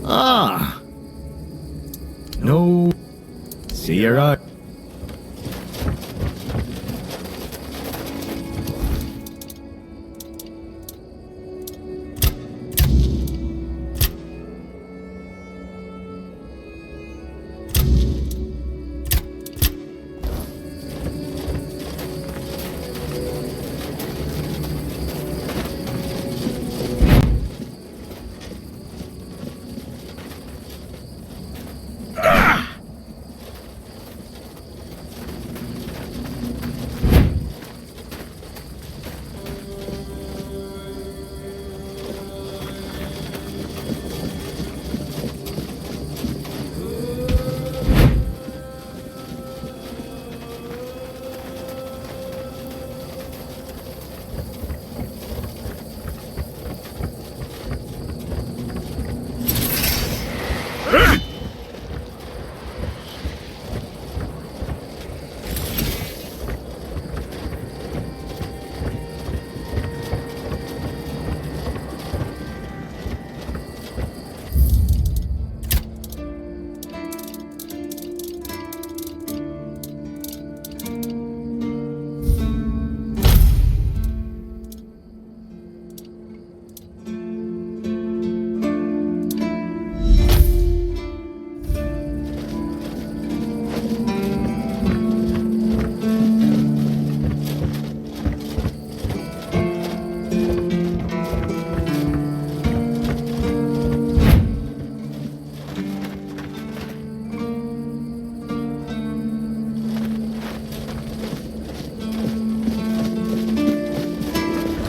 Ah. No. See you right.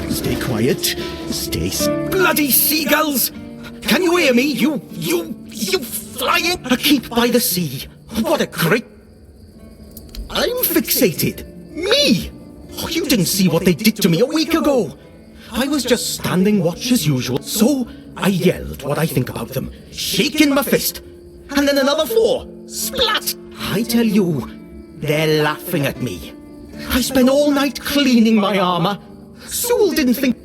Stay quiet. Stay... Bloody seagulls! Can you hear me? You flying? A keep by the sea. What a great... I'm fixated. Me! Oh, you didn't see what they did to me a week ago. I was just standing watch as usual, so I yelled what I think about them, shaking my fist. And then another 4. Splat! I tell you, they're laughing at me. I spent all night cleaning my armor. Sewell didn't think...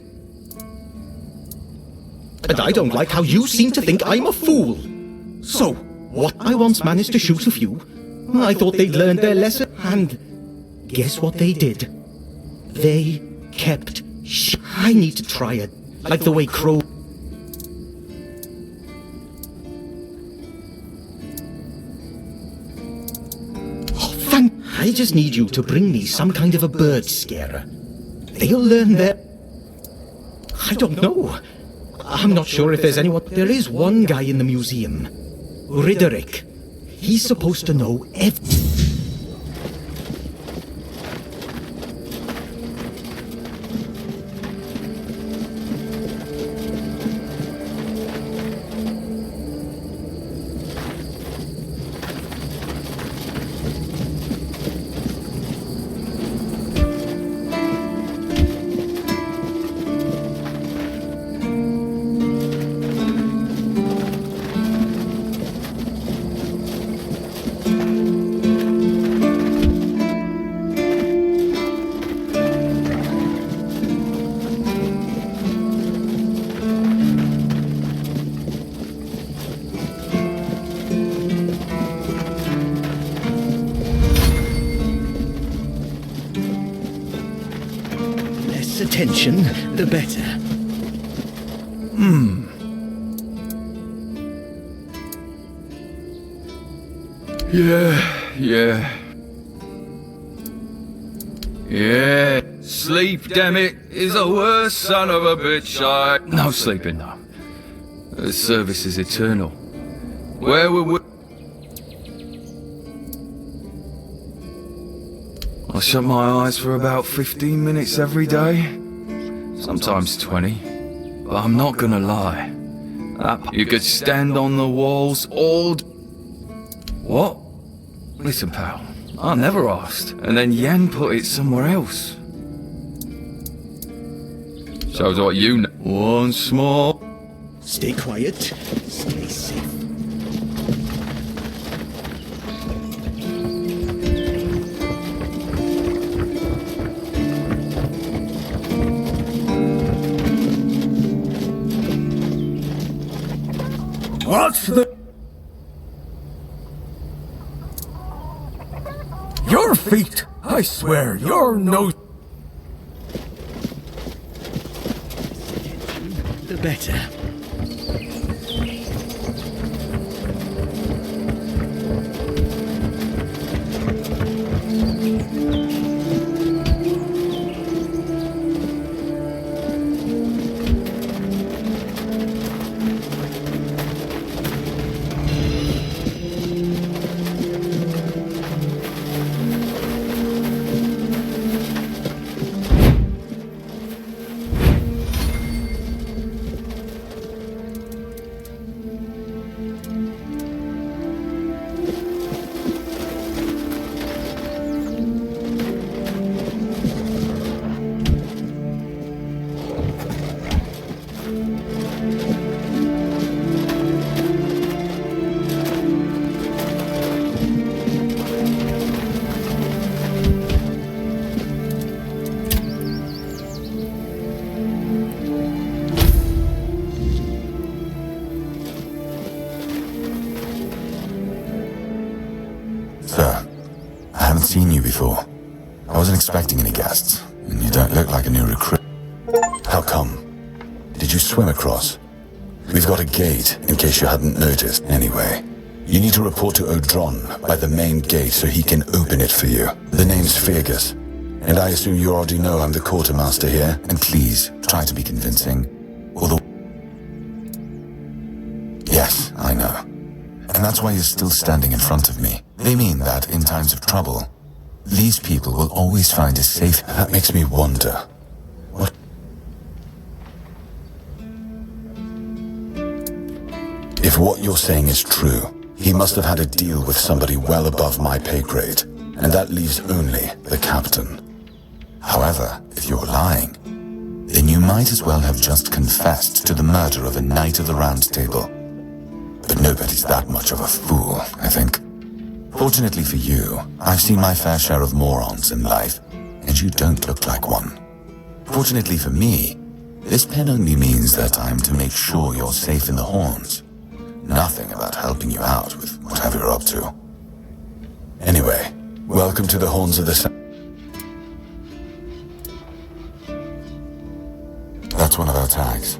And I don't like how you seem to think I'm a fool. So, what I once managed to shoot a few, I thought they'd learned their lesson, and guess what they did? They kept I need to try it, like the way Crow... Oh, thank... I just need you to bring me some kind of a bird scarer. They'll learn their... I don't know. I'm not sure if there's anyone... There is one guy in the museum. Riderick. He's supposed to know everything. Attention, the better. Yeah. Sleep, damn it, is the worst son of a bitch. No sleeping, no. The service is eternal. Where were we? I shut my eyes for about 15 minutes every day. Sometimes 20. But I'm not gonna lie. You could stand on the walls all... What? Listen, pal. I never asked. And then Yan put it somewhere else. Shows what you know. Once more. Stay quiet. Stay safe. What's the... Your feet! I swear, you're no... The better. Sir, I haven't seen you before. I wasn't expecting any guests, and you don't look like a new recruit. How come? Did you swim across? We've got a gate, in case you hadn't noticed. Anyway, you need to report to Odron by the main gate so he can open it for you. The name's Fergus, and I assume you already know I'm the quartermaster here. And please, try to be convincing. Yes, I know. And that's why you're still standing in front of me. They mean that in times of trouble, these people will always find a safe... That makes me wonder. What? If what you're saying is true, he must have had a deal with somebody well above my pay grade, and that leaves only the captain. However, if you're lying, then you might as well have just confessed to the murder of a Knight of the Round Table. But nobody's that much of a fool, I think. Fortunately for you, I've seen my fair share of morons in life, and you don't look like one. Fortunately for me, this pen only means that I'm to make sure you're safe in the Horns. Nothing about helping you out with whatever you're up to. Anyway, welcome to the Horns of the Sun. That's one of our tags.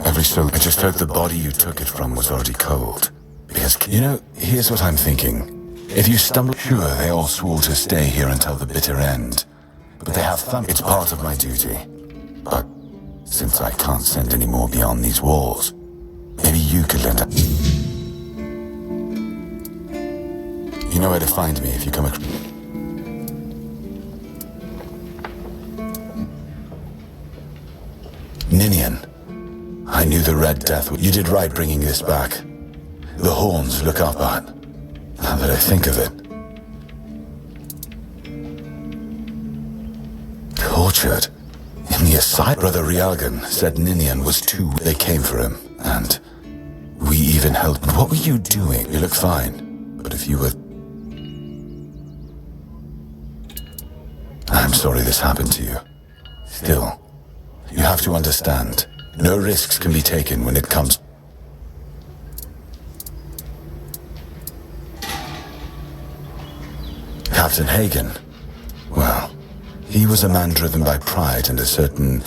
Every soldier. I just hope the body you took it from was already cold. Because, you know, here's what I'm thinking. If you stumble, sure, they all swore to stay here until the bitter end. But they have fun. It's part of my duty. But since I can't send any more beyond these walls, maybe you could lend a... You know where to find me if you come across... Ninian. I knew the Red Death. You did right bringing this back. The Horns look up at. Now that I think of it. Tortured. In the aside, Brother Rialgan said Ninian was too... They came for him, and we even helped. What were you doing? You look fine, but if you were... I'm sorry this happened to you. Still, you have to understand, no risks can be taken when it comes... Captain Hagen, well, he was a man driven by pride and a certain...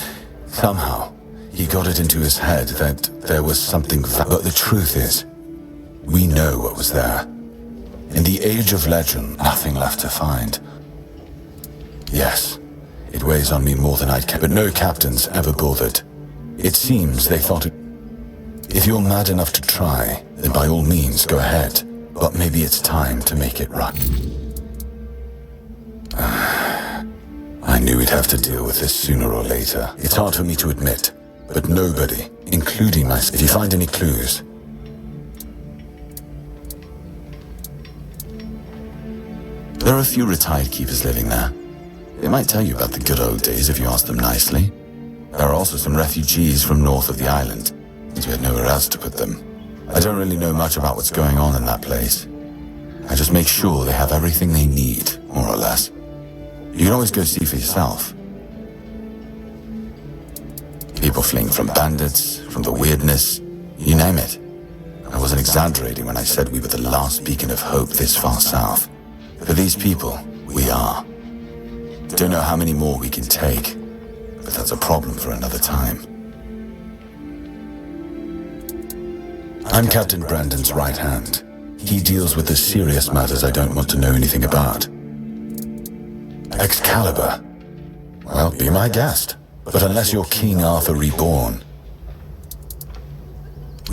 Somehow, he got it into his head that there was something... But the truth is, we know what was there. In the age of legend, nothing left to find. Yes, it weighs on me more than I'd care, but no captains ever bothered. It seems they thought it... If you're mad enough to try, then by all means go ahead. But maybe it's time to make it right. I knew we'd have to deal with this sooner or later. It's hard for me to admit, but nobody, including myself... If you find any clues... There are a few retired keepers living there. They might tell you about the good old days if you ask them nicely. There are also some refugees from north of the island, since we had nowhere else to put them. I don't really know much about what's going on in that place. I just make sure they have everything they need, more or less. You can always go see for yourself. People fleeing from bandits, from the weirdness, you name it. I wasn't exaggerating when I said we were the last beacon of hope this far south. For these people, we are. Don't know how many more we can take, but that's a problem for another time. I'm Captain Brandon's right hand. He deals with the serious matters I don't want to know anything about. Excalibur. Well, be my guest. But unless you're King Arthur reborn...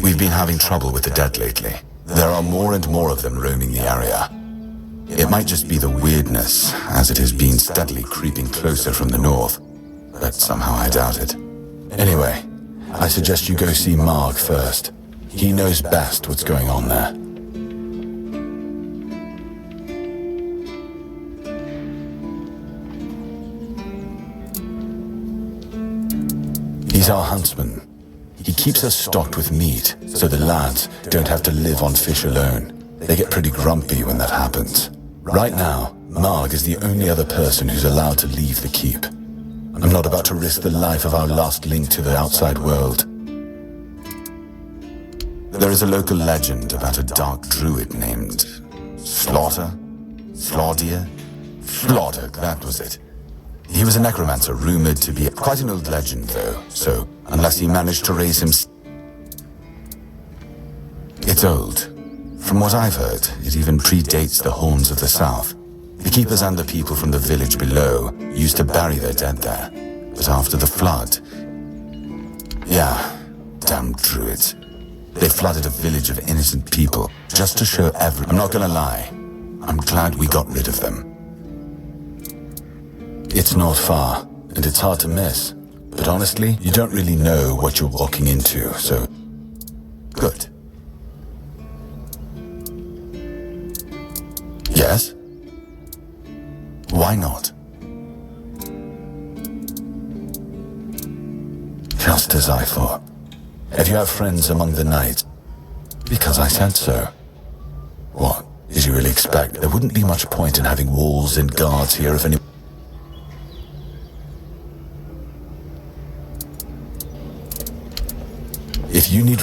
We've been having trouble with the dead lately. There are more and more of them roaming the area. It might just be the weirdness, as it has been steadily creeping closer from the north. But somehow I doubt it. Anyway, I suggest you go see Marg first. He knows best what's going on there. He's our huntsman. He keeps us stocked with meat, so the lads don't have to live on fish alone. They get pretty grumpy when that happens. Right now, Marg is the only other person who's allowed to leave the keep. I'm not about to risk the life of our last link to the outside world. There is a local legend about a dark druid named... Slaughter? Slaudier? Flodder, that was it. He was a necromancer, rumored to be quite an old legend, though, so unless he managed to raise him... It's old. From what I've heard, it even predates the Horns of the South. The keepers and the people from the village below used to bury their dead there. But after the flood... Yeah, damn druids. They flooded a village of innocent people, just to show I'm not gonna lie, I'm glad we got rid of them. It's not far, and it's hard to miss. But honestly, you don't really know what you're walking into, so... Good. Yes? Why not? Just as I thought. If you have friends among the knights, because I said so. What, did you really expect there wouldn't be much point in having walls and guards here if any... If you need...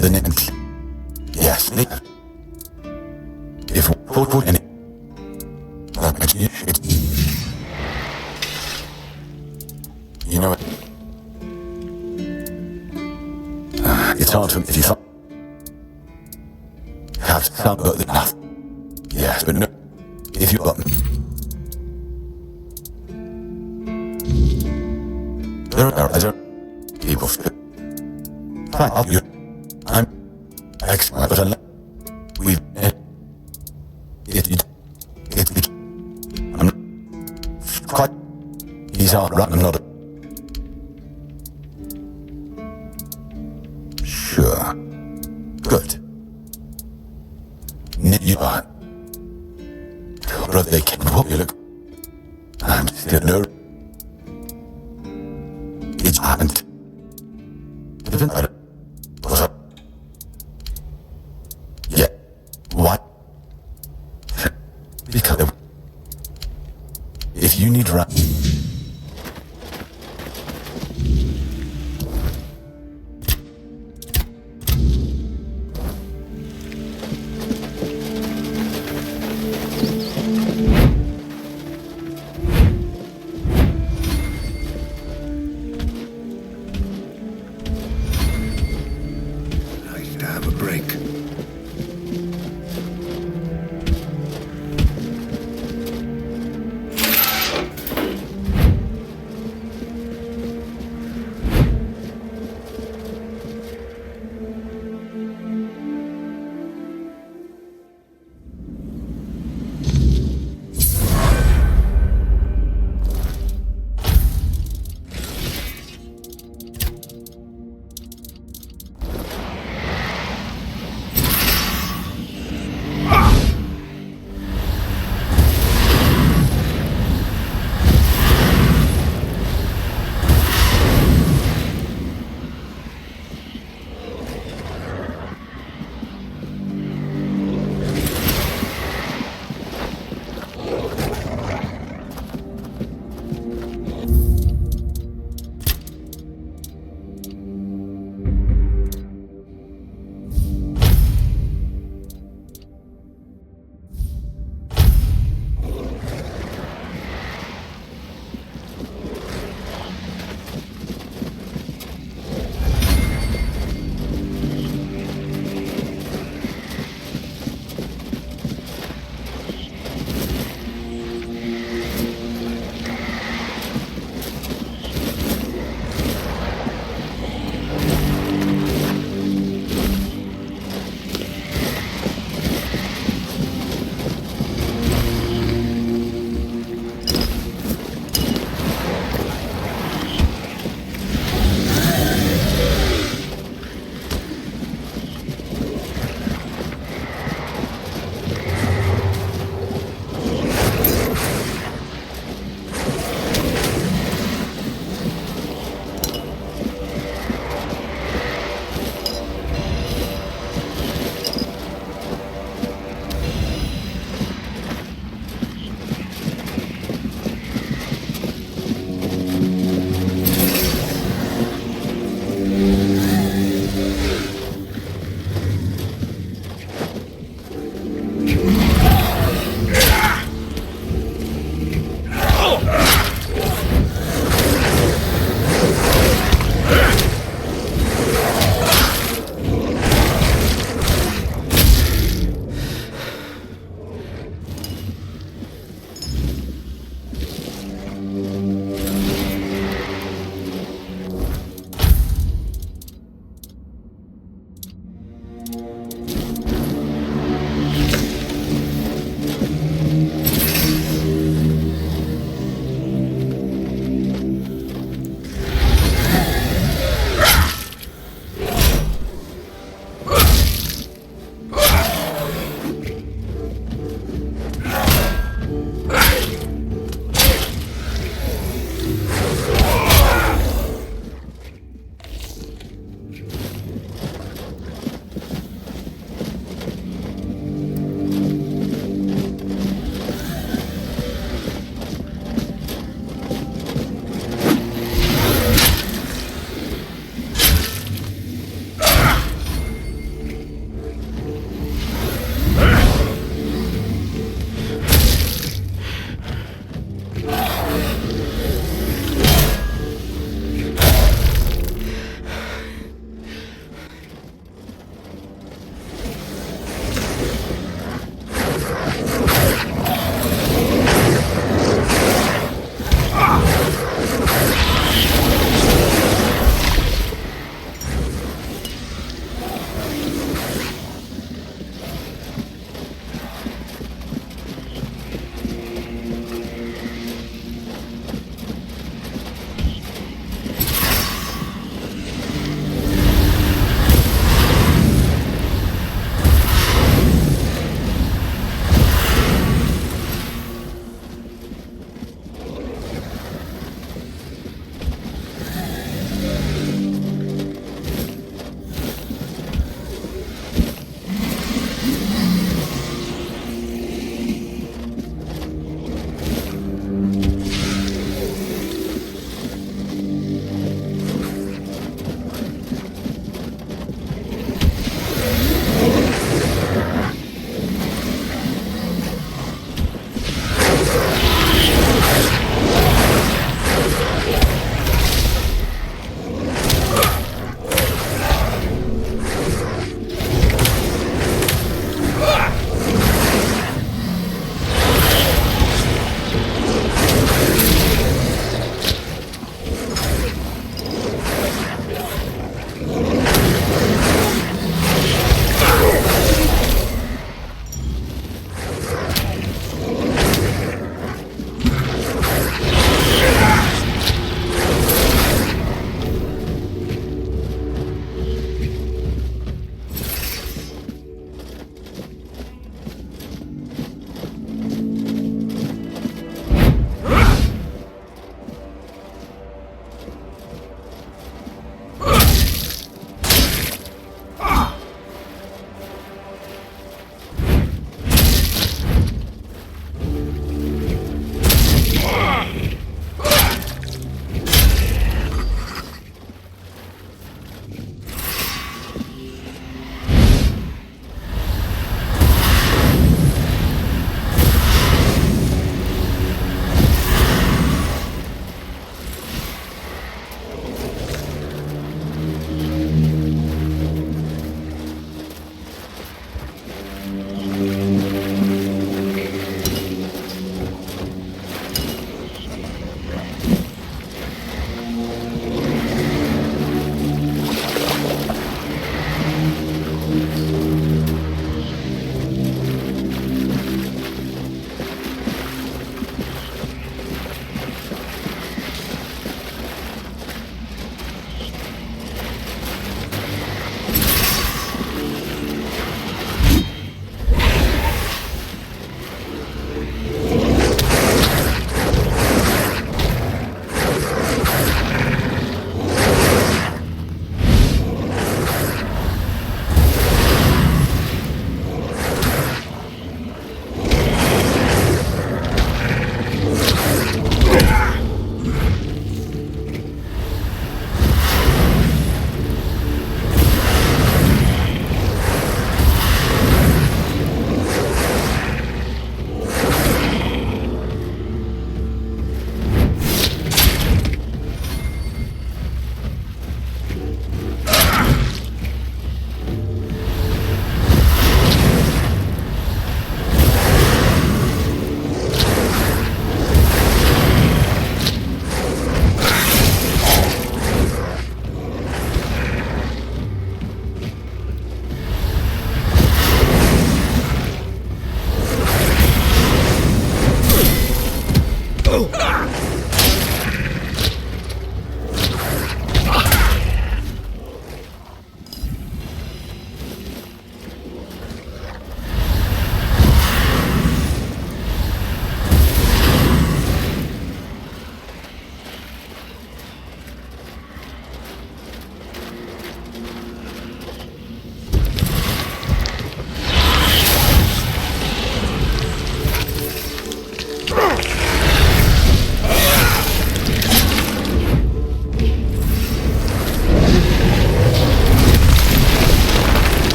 the next. Yes, if put any. You know it. It's hard to if you have some but enough. Yes, but no. If you button. There are other people. Fine, I'm expert, but unless we've I'm quite. He's hard, right? I'm not. Sure. Good. You are. Brother, they can hope you look. I'm still no. It's happened. What's up? Yeah. What? Because if you need run.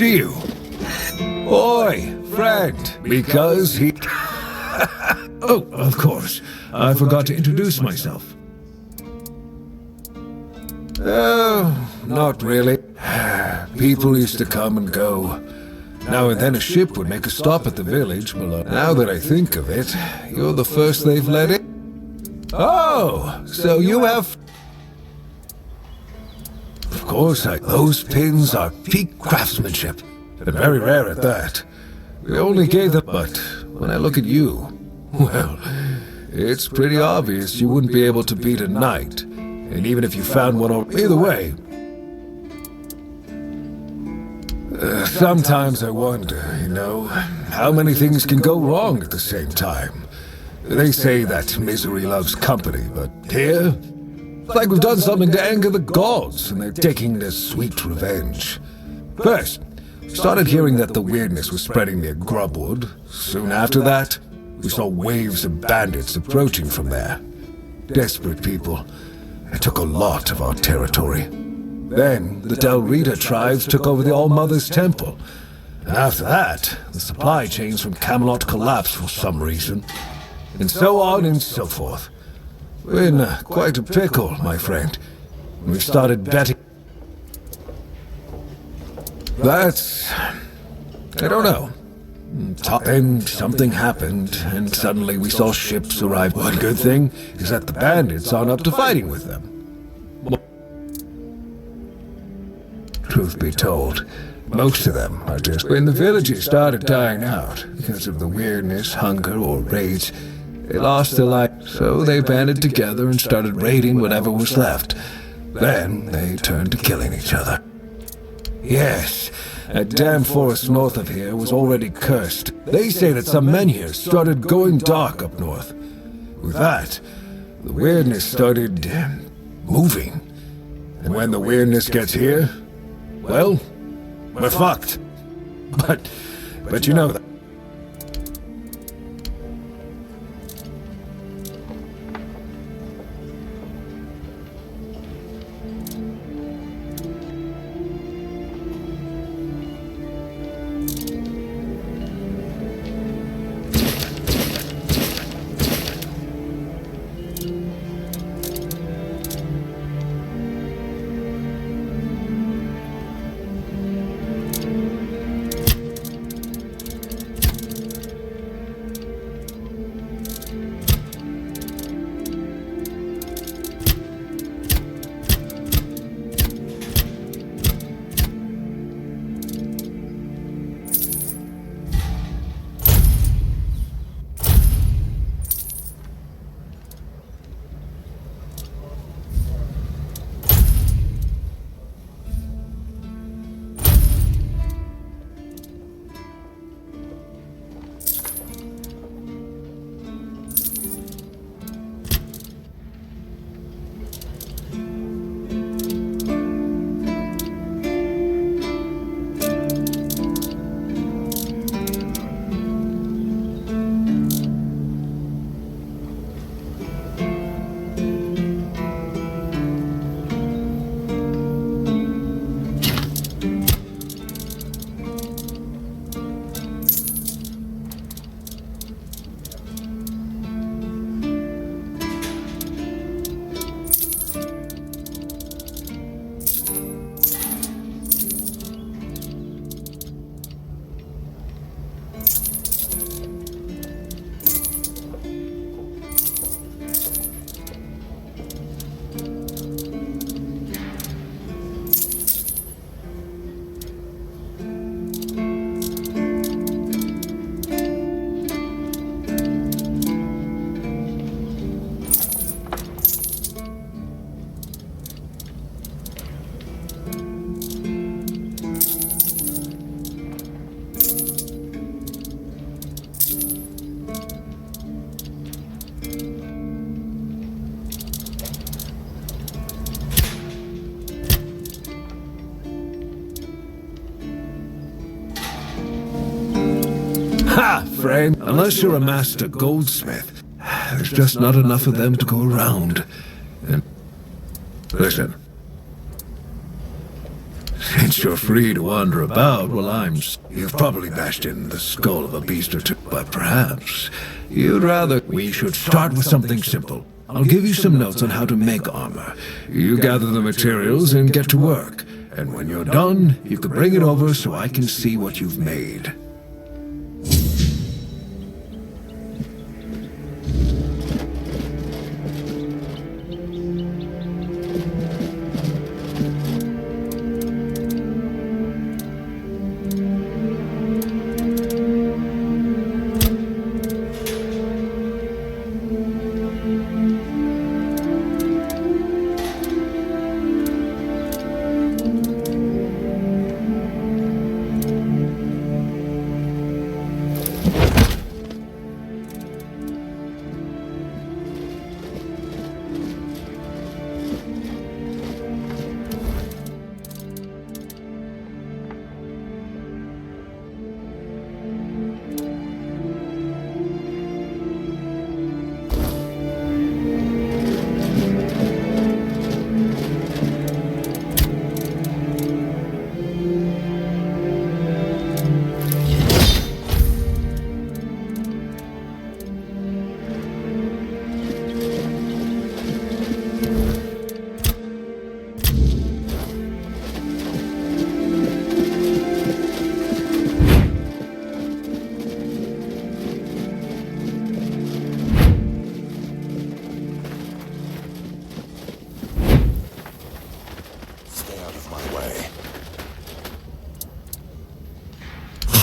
see you. Oi, friend, because he... Oh, of course. I forgot to introduce myself. Oh, not really. People used to come and go. Now and then a ship would make a stop at the village below. Now that I think of it, you're the first they've let in. Oh, so you have... Of course, those pins are peak craftsmanship, and very rare at that. We only gave them, but when I look at you, well, it's pretty obvious you wouldn't be able to beat a knight, and even if you found one either way. Sometimes I wonder, you know, how many things can go wrong at the same time. They say that misery loves company, but here, it's like we've done something to anger the gods, and they're taking their sweet revenge. First, we started hearing that the weirdness was spreading near Grubwood. Soon after that, we saw waves of bandits approaching from there. Desperate people. They took a lot of our territory. Then, the Del Rita tribes took over the All-Mother's Temple. And after that, the supply chains from Camelot collapsed for some reason. And so on and so forth. We're in quite a pickle, my friend. We started betting... That's... I don't know. Then something happened, and suddenly we saw ships arrive. One good thing is that the bandits aren't up to fighting with them. Truth be told, most of them are just... When the villages started dying out, because of the weirdness, hunger, or raids, they lost their life, so they banded together and started raiding whatever was left. Then they turned to killing each other. Yes, that damn forest north of here was already cursed. They say that some men here started going dark up north. With that, the weirdness started moving. And when the weirdness gets here, well, we're fucked. But you know that. Ha, friend! Unless you're a master goldsmith, there's just not enough of them to go around. And listen. since you're free to wander about while You've probably bashed in the skull of a beast or two, but perhaps you'd rather we should start with something simple. I'll give you some notes on how to make armor. You gather the materials and get to work. And when you're done, you can bring it over so I can see what you've made.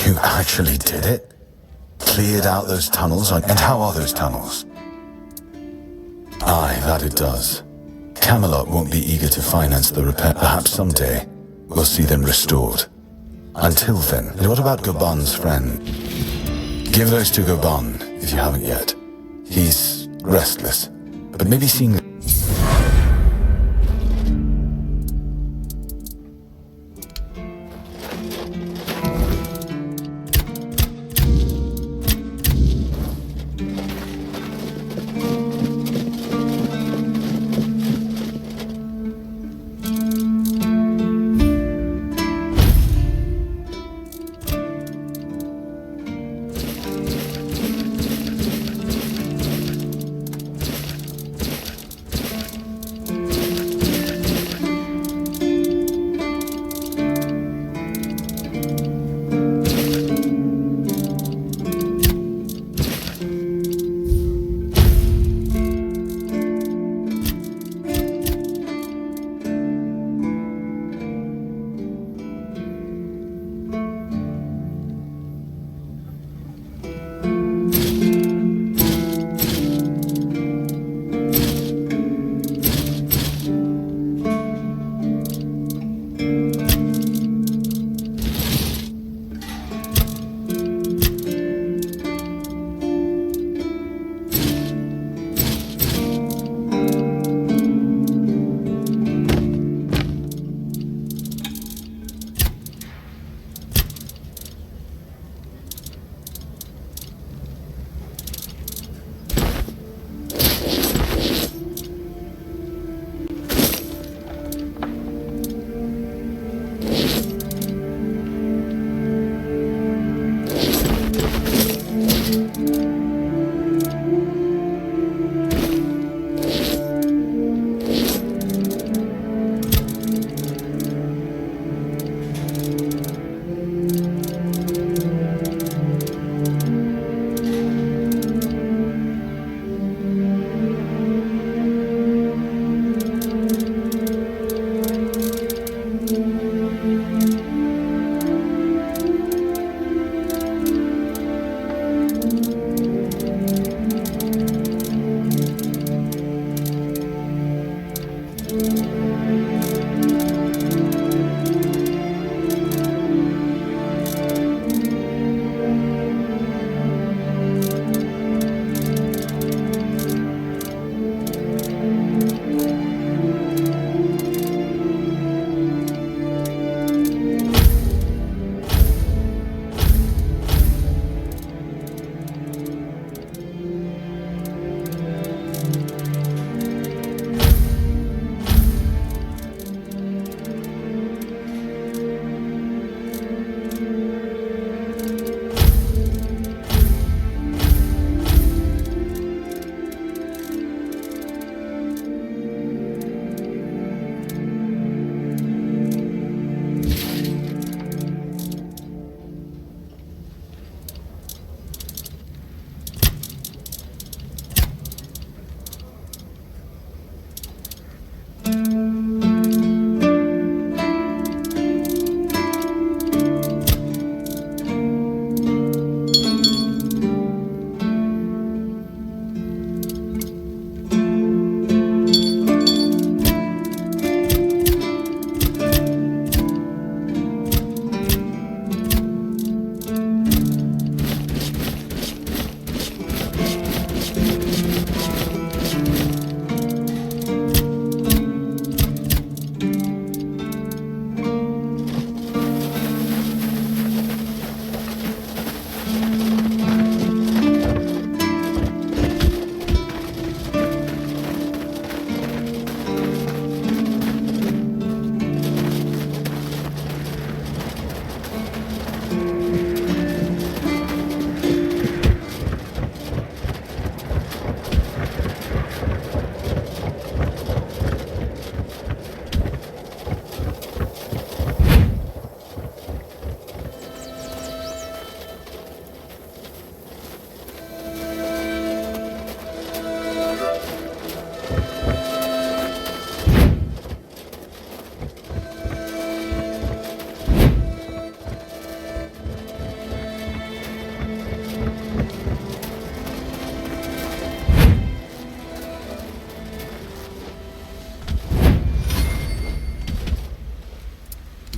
You actually did it? Cleared out those tunnels? And how are those tunnels? Aye, that it does. Camelot won't be eager to finance the repair. Perhaps someday we'll see them restored. Until then, what about Gobon's friend? Give those to Gobon, if you haven't yet. He's restless, but maybe seeing...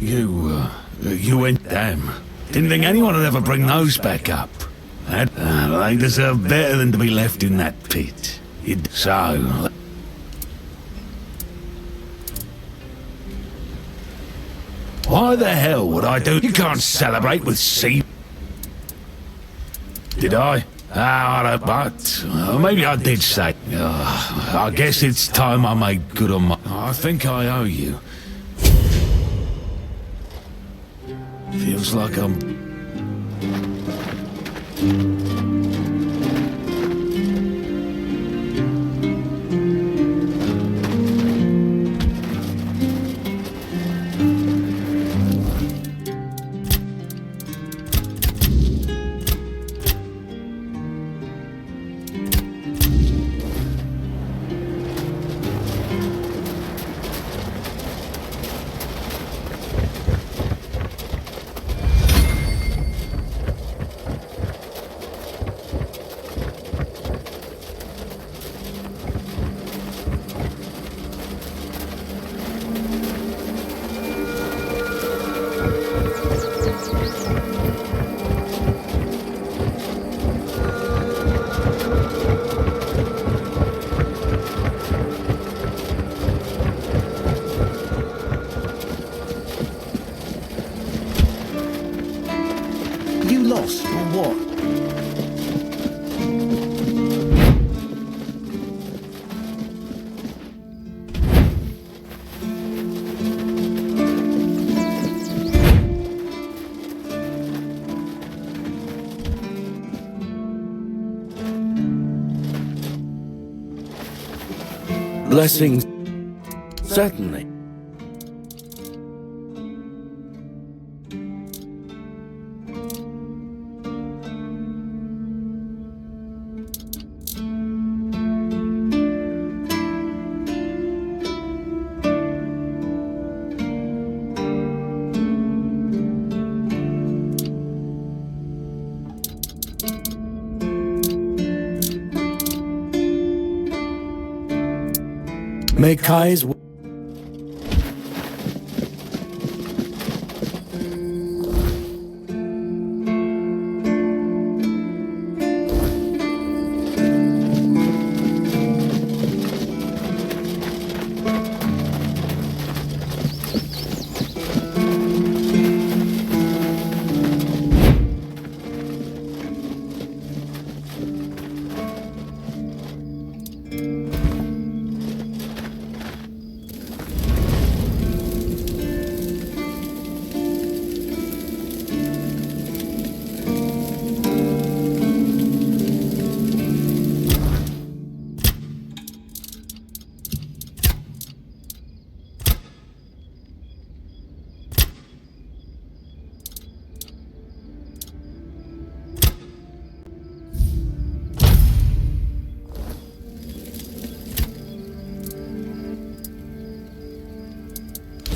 You went damn. Didn't think anyone would ever bring those back up. They deserve better than to be left in that pit. So... Why the hell would I do... You can't celebrate with sea... Did I? But maybe I did say. I guess it's time I made good on my... I think I owe you. Feels like I'm... You lost, or what? Blessings. Certainly. May Kai's...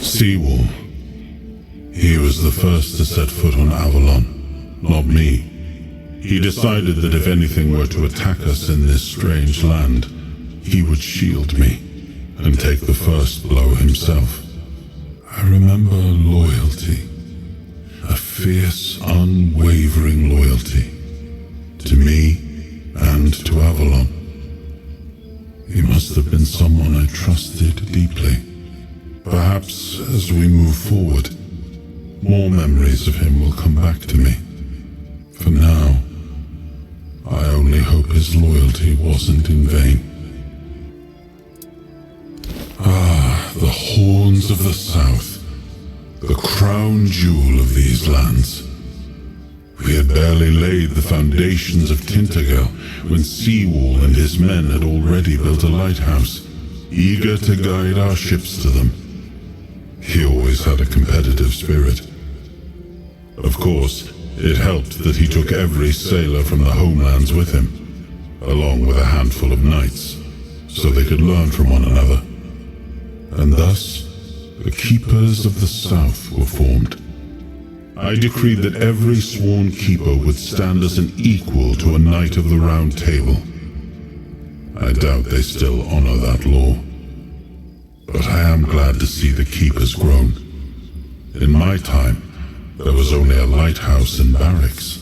Seawall. He was the first to set foot on Avalon, not me. He decided that if anything were to attack us in this strange land, he would shield me and take the first blow himself. I remember loyalty, a fierce, unwavering loyalty, to me and to Avalon. He must have been someone I trusted deeply. Perhaps as we move forward, more memories of him will come back to me. For now, I only hope his loyalty wasn't in vain. The horns of the south, the crown jewel of these lands. We had barely laid the foundations of Tainted Grail when Seawall and his men had already built a lighthouse, eager to guide our ships to them. He always had a competitive spirit. Of course, it helped that he took every sailor from the homelands with him, along with a handful of knights, so they could learn from one another. And thus, the Keepers of the South were formed. I decreed that every sworn keeper would stand as an equal to a Knight of the Round Table. I doubt they still honor that law. But I am glad to see the Keepers grown. In my time, there was only a lighthouse and barracks.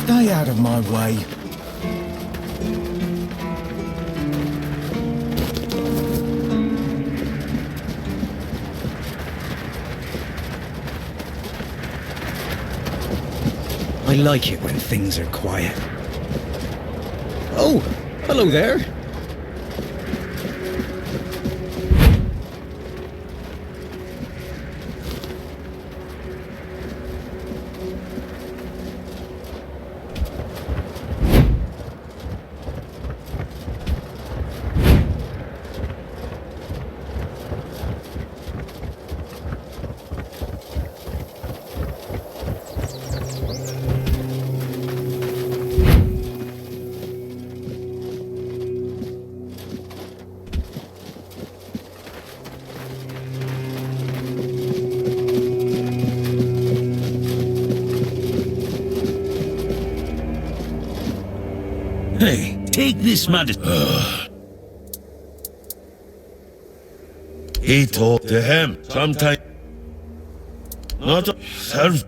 Stay out of my way. I like it when things are quiet. Oh, hello there. Hey, take this medicine. He talked to him sometime. Not serve.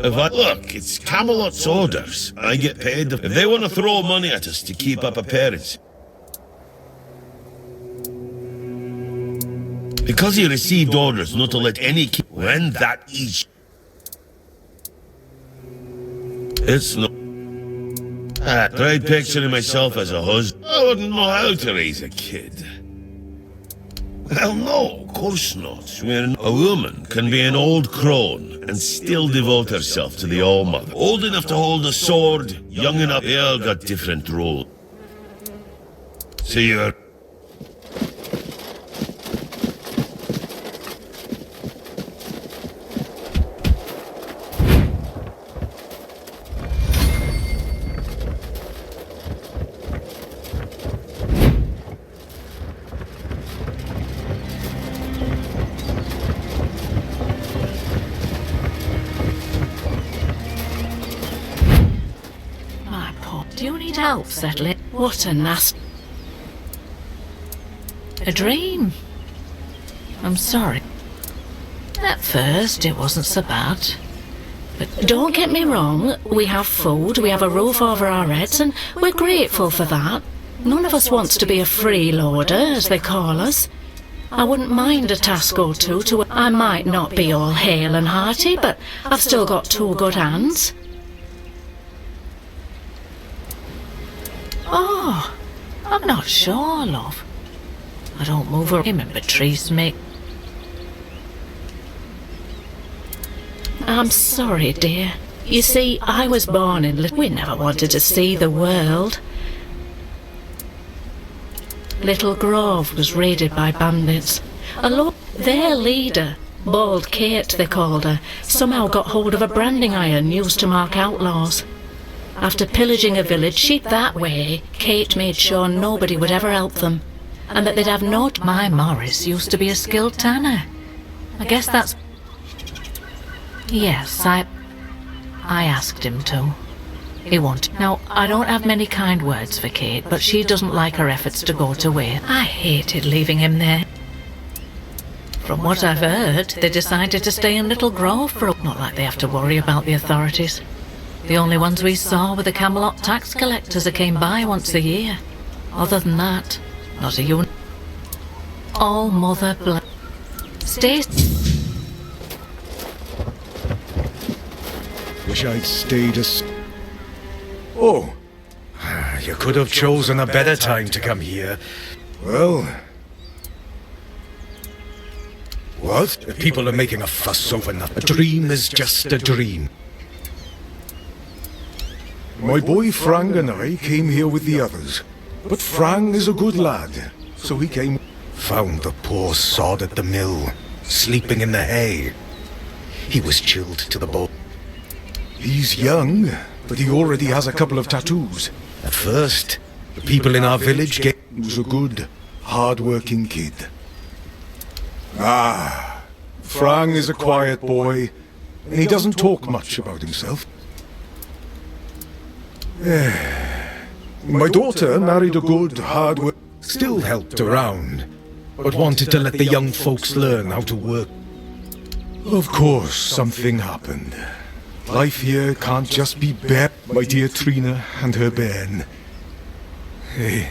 Look, it's Camelot's orders. I get paid if they want to throw money at us to keep up appearance. Because he received orders not to let any when that is. It's no. I tried picturing myself as a husband. I wouldn't know how to raise a kid. Well, no, of course not. A woman can be an old crone and still devote herself to the All-Mother. Old enough to hold a sword, young enough, they all got different roles. So you're... Do you need help settling? What a nasty... A dream. I'm sorry. At first, it wasn't so bad. But don't get me wrong, we have food, we have a roof over our heads, and we're grateful for that. None of us wants to be a freeloader, as they call us. I wouldn't mind a task or two to... I might not be all hale and hearty, but I've still got two good hands. Oh, I'm not sure, love. I don't move or remember trees make... I'm sorry, dear. You see, I was born in we never wanted to see the world. Little Grove was raided by bandits. Their leader, Bald Kate they called her, somehow got hold of a branding iron used to mark outlaws. After pillaging a village, that way, Kate made sure nobody would ever help them, and that they'd have no... My Morris used to be a skilled tanner. I guess that's... Yes, I asked him to. He wanted... Now, I don't have many kind words for Kate, but she doesn't like her efforts to go to waste. I hated leaving him there. From what I've heard, they decided to stay in Little Grove for... Not like they have to worry about the authorities. The only ones we saw were the Camelot tax collectors that came by once a year. Other than that, not a unit. All Mother Stay... Wish I'd stayed Oh, you could have chosen a better time to come here. Well... What? The people are making a fuss over nothing. A dream is just a dream. My boy Frang and I came here with the others. But Frang is a good lad, so he came... Found the poor sod at the mill, sleeping in the hay. He was chilled to the bone. He's young, but he already has a couple of tattoos. At first, the people in our village gave... He was a good, hard-working kid. Frang is a quiet boy, and he doesn't talk much about himself. My daughter married a good, hard worker. Still helped around, but wanted to let the young folks learn how to work. Of course, something happened. Life here can't just be bare. My dear Trina and her bairn. They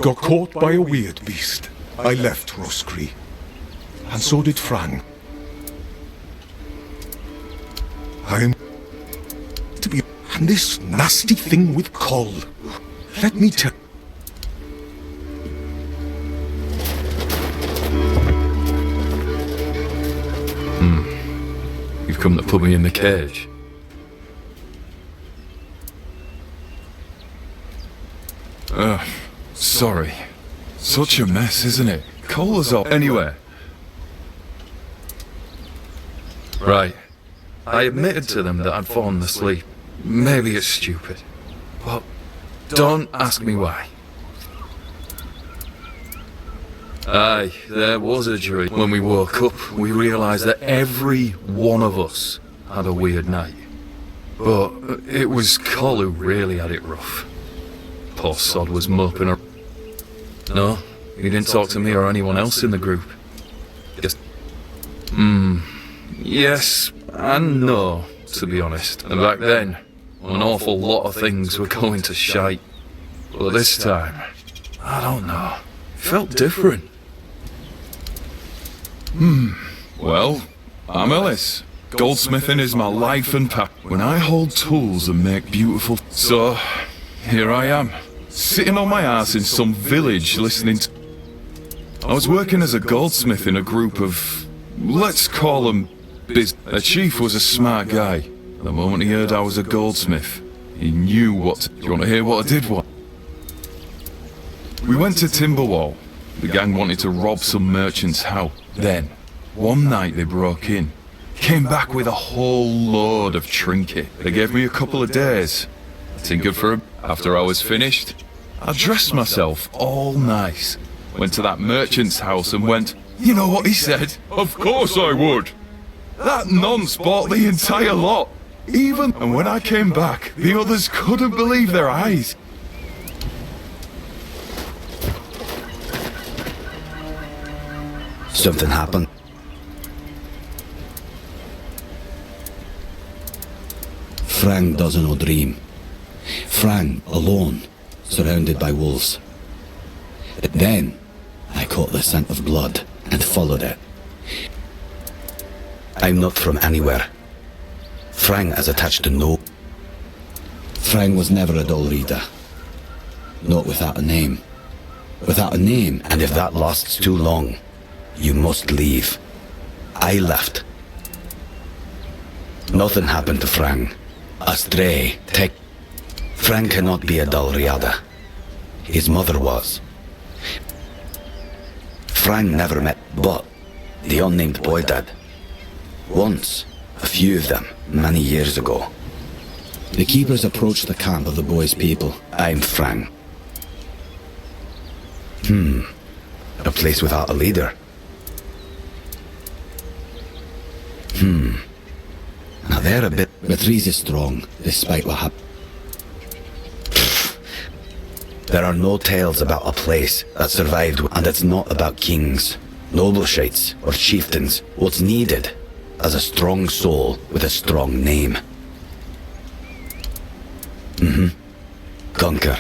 got caught by a weird beast. I left Roscree. And so did Frang. I'm... to be... And this nasty thing with Coll. Let me tell... You've come to put me in the cage. Sorry. Such a mess, isn't it? Coll is all... Anyway. Right. I admitted to them that I'd fallen asleep. Maybe it's stupid. But don't ask me why. Aye, there was a dream. When we woke up, we realised that every one of us had a weird night. But it was Coll who really had it rough. Poor sod was moping around. No, he didn't talk to me or anyone else in the group. Yes, and no, to be honest. And back then, an awful lot of things were going to shite. But this time, I don't know, it felt different. Well, I'm Ellis. Goldsmithing is my life and passion. When I hold tools and make beautiful... So, here I am, sitting on my ass in some village listening to... I was working as a goldsmith in a group of... let's call them... Their chief was a smart guy. The moment he heard I was a goldsmith, he knew what to... Do you want to hear what I did? What? We went to Timberwall. The gang wanted to rob some merchant's house. Then, one night they broke in. Came back with a whole load of trinket. They gave me a couple of days. I tinkered for 'em. After I was finished, I dressed myself all nice. Went to that merchant's house and went, you know what he said? Of course I would. That nonce bought the entire lot. Even, and when I came back, the others couldn't believe their eyes. Something happened. Frank doesn't know dream. Frank alone, surrounded by wolves. But then, I caught the scent of blood and followed it. I'm not from anywhere. Frank is attached to no. Frank was never a dull reader. Not without a name. Without a name, and if that lasts too long, you must leave. I left. Nothing happened to Frank. Astray, Tech. Frank cannot be a dull reader. His mother was. Frank never met, but the unnamed boy did. Once, a few of them, many years ago. The keepers approached the camp of the boy's people. I'm Frank. A place without a leader. Now they're a bit... Matrice is strong, despite what happened. There are no tales about a place that survived, and it's not about kings, nobleshites, or chieftains. What's needed is a strong soul with a strong name. Conquer.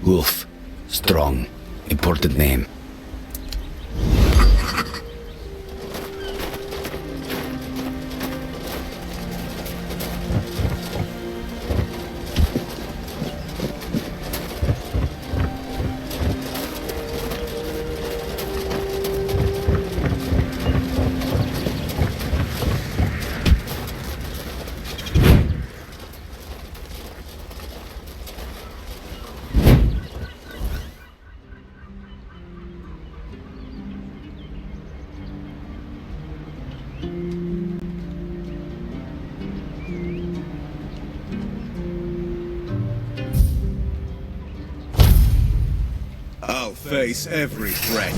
Wolf. Strong. Important name. I'll face every threat.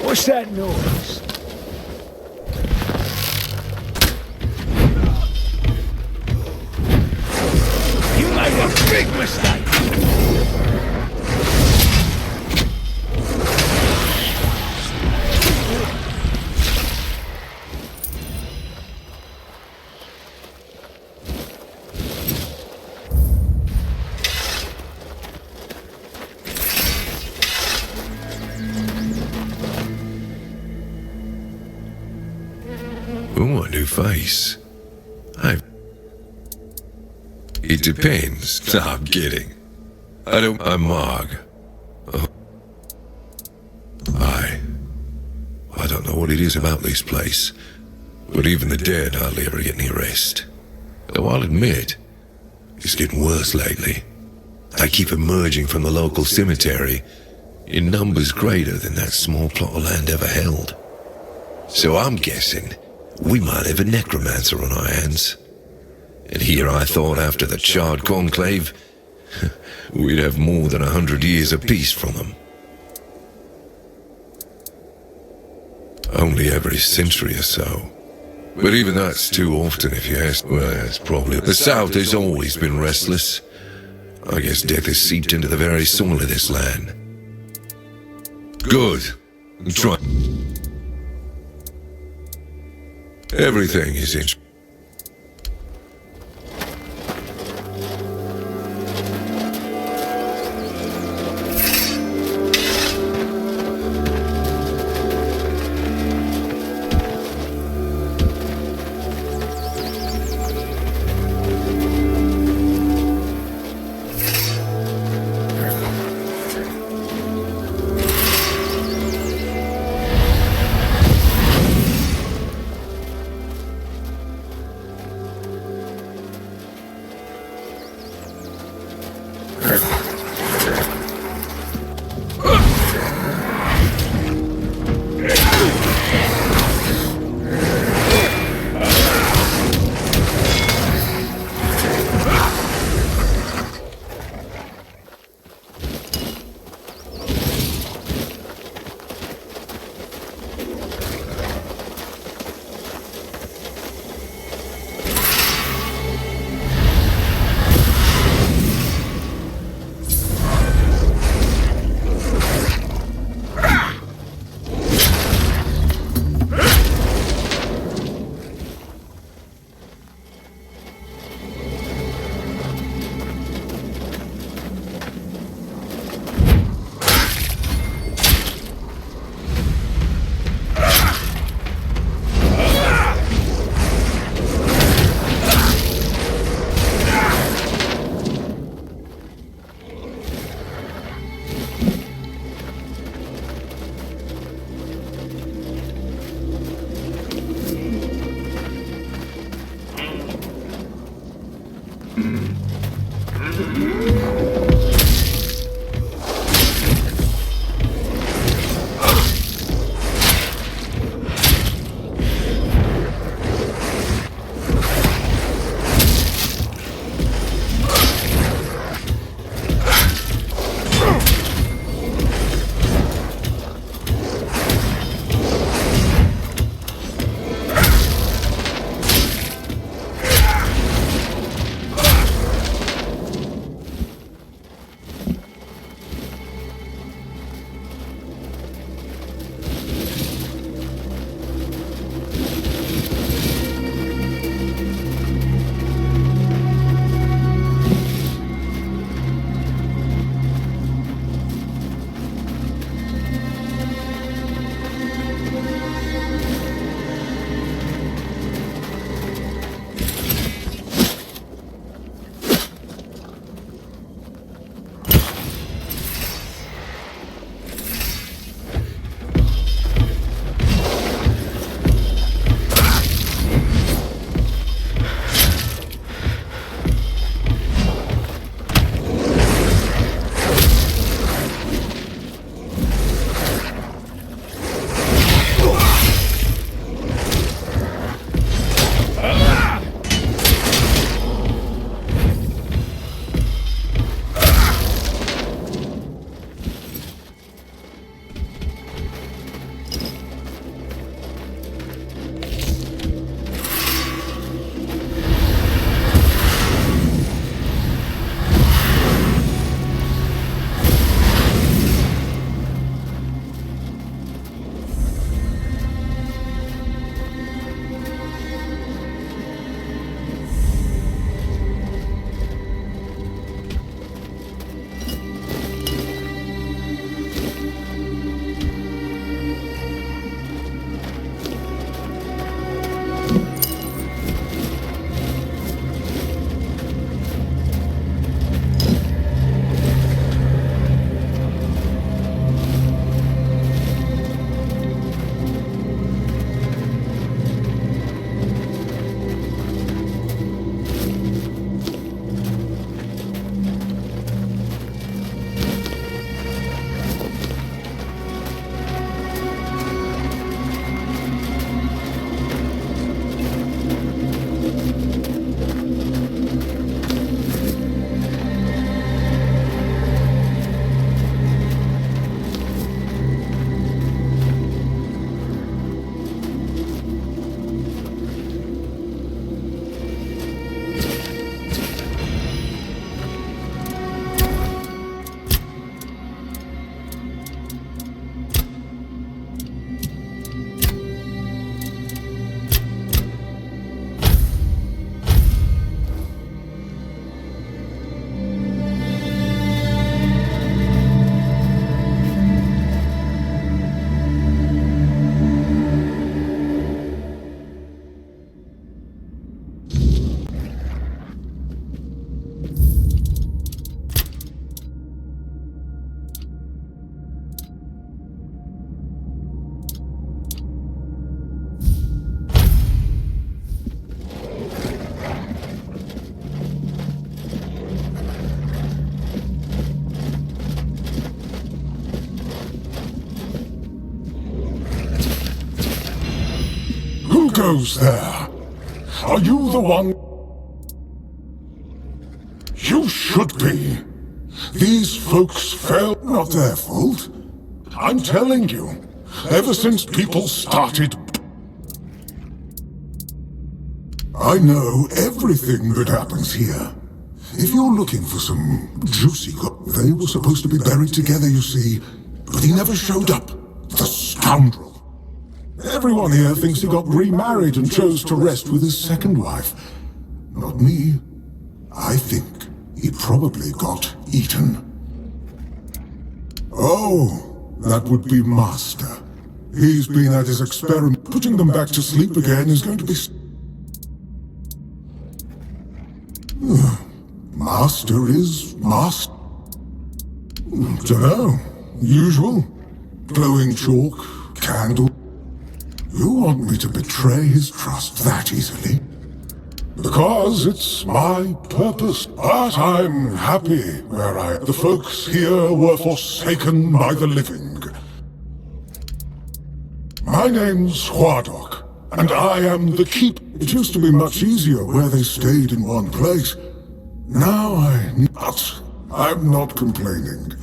What's that noise? You made a big mistake! Oh, a new face. It depends. No, I'm kidding. I'm Marg. Oh. I don't know what it is about this place, but even the dead hardly ever get any rest. Though I'll admit, it's getting worse lately. They keep emerging from the local cemetery in numbers greater than that small plot of land ever held. So I'm guessing we might have a necromancer on our hands. And here I thought after the charred conclave, we'd have more than 100 years of peace from them. Only every century or so. But even that's too often if you ask. Well, it's probably... The South has always been restless. I guess death has seeped into the very soil of this land. Good. Try. Everything is in... goes there? Are you the one? You should be. These folks fell. Not their fault. I'm telling you, ever since people started... I know everything that happens here. If you're looking for some juicy... They were supposed to be buried together, you see, but he never showed up. The scoundrel. Everyone here thinks he got remarried and chose to rest with his second wife. Not me. I think he probably got eaten. Oh, that would be Master. He's been at his experiment. Putting them back to sleep again is going to be... Master is master. Dunno. Usual. Glowing chalk, candle. You want me to betray his trust that easily? Because it's my purpose. But I'm happy where the folks here were forsaken by the living. My name's Huardok, and I am the keep. It used to be much easier where they stayed in one place. Now but I'm not complaining.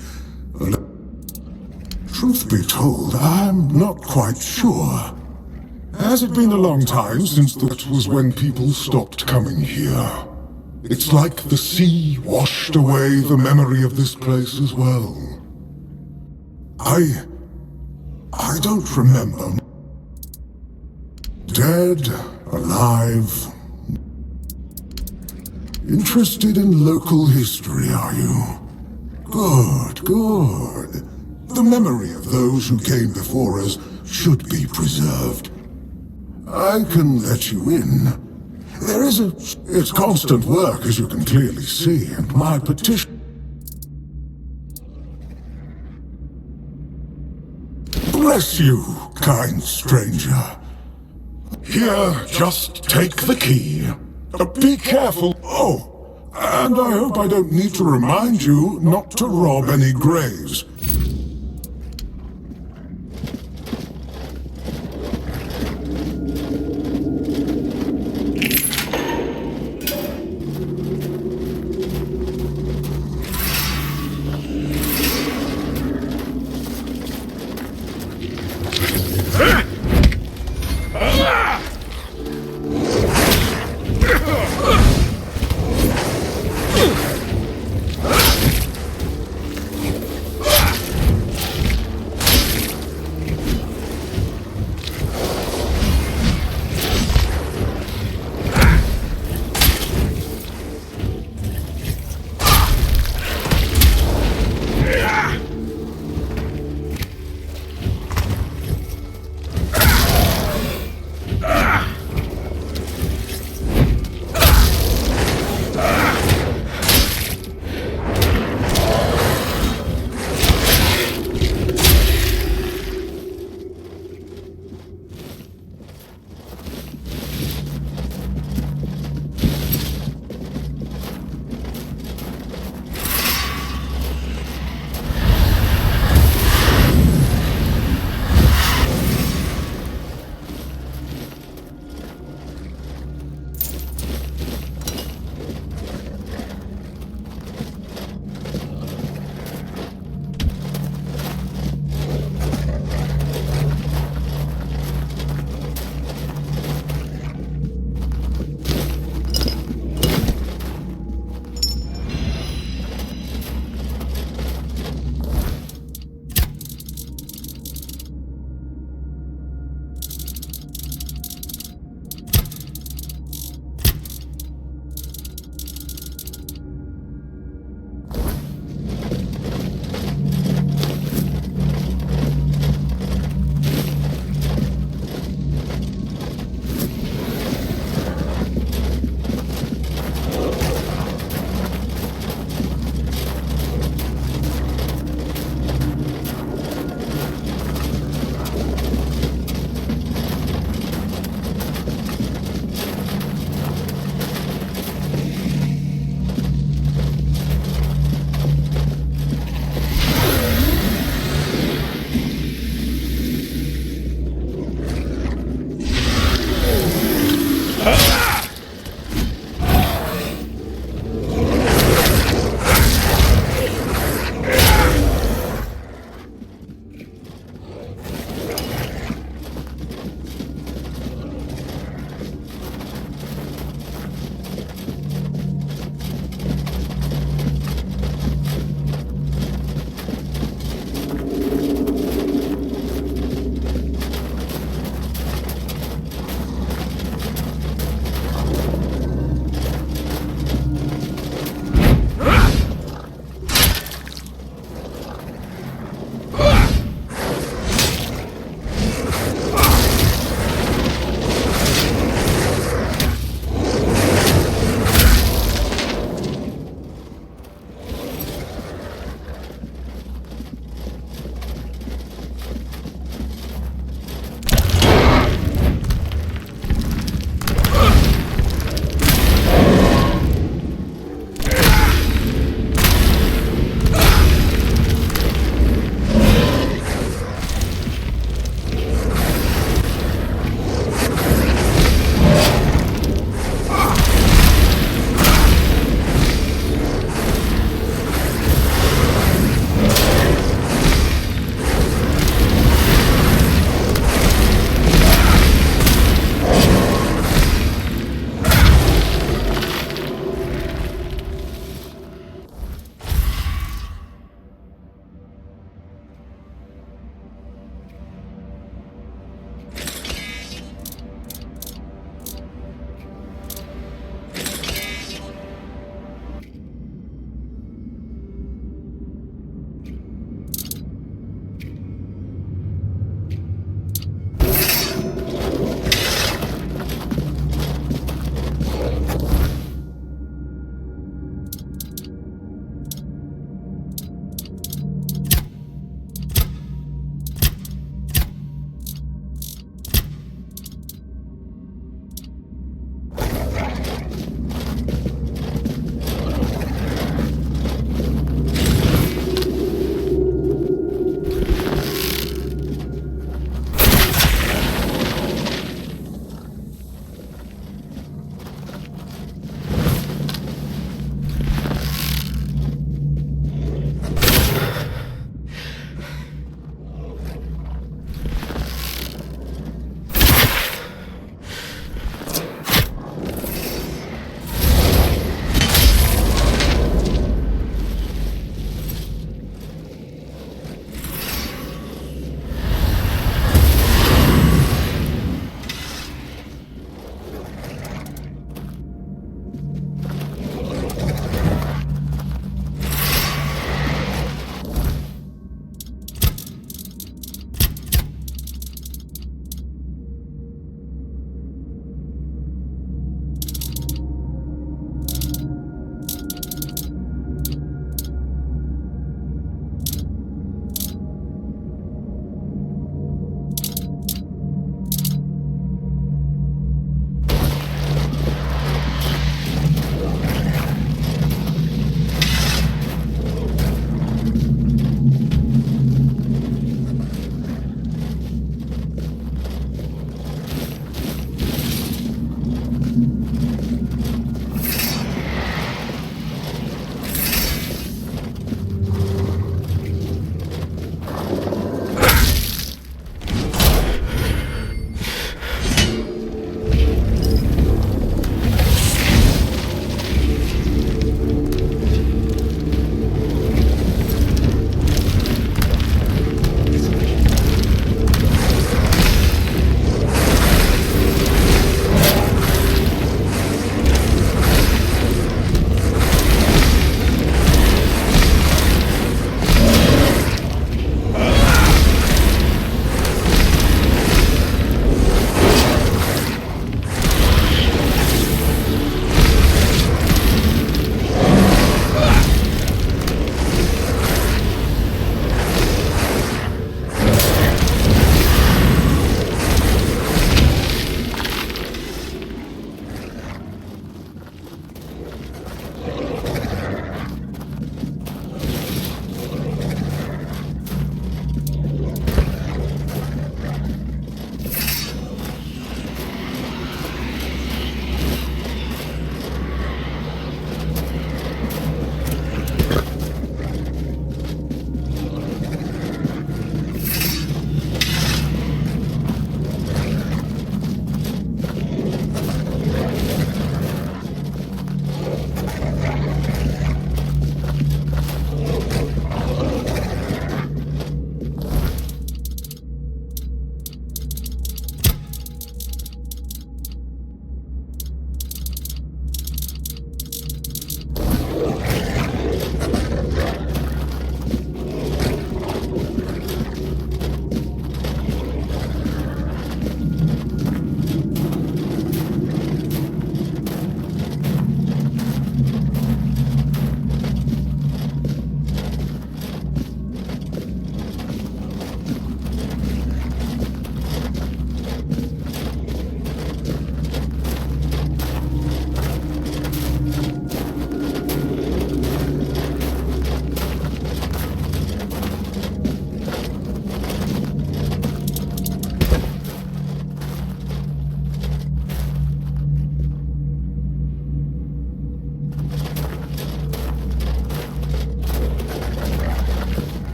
Truth be told, I'm not quite sure. Has it been a long time since that was when people stopped coming here? It's like the sea washed away the memory of this place as well. I don't remember. Dead, alive. Interested in local history, are you? Good, good. The memory of those who came before us should be preserved. I can let you in. It's constant work, as you can clearly see, and my petition... Bless you, kind stranger. Here, just take the key. Be careful. Oh, and I hope I don't need to remind you not to rob any graves.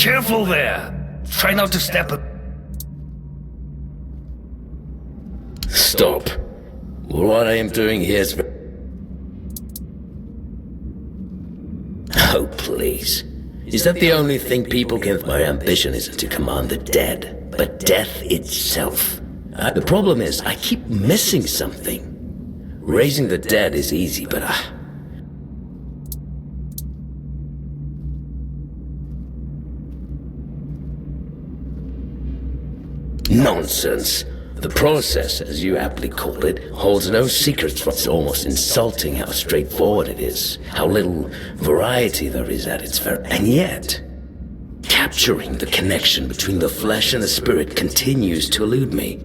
Careful there! Try not to step up. Stop. What I am doing here is... Oh, please. Is that the only thing people can... My ambition isn't to command the dead, but death itself. The problem is, I keep missing something. Raising the dead is easy, but Nonsense. The process, as you aptly call it, holds no secrets. It's almost insulting how straightforward it is, how little variety there is at its very... And yet, capturing the connection between the flesh and the spirit continues to elude me.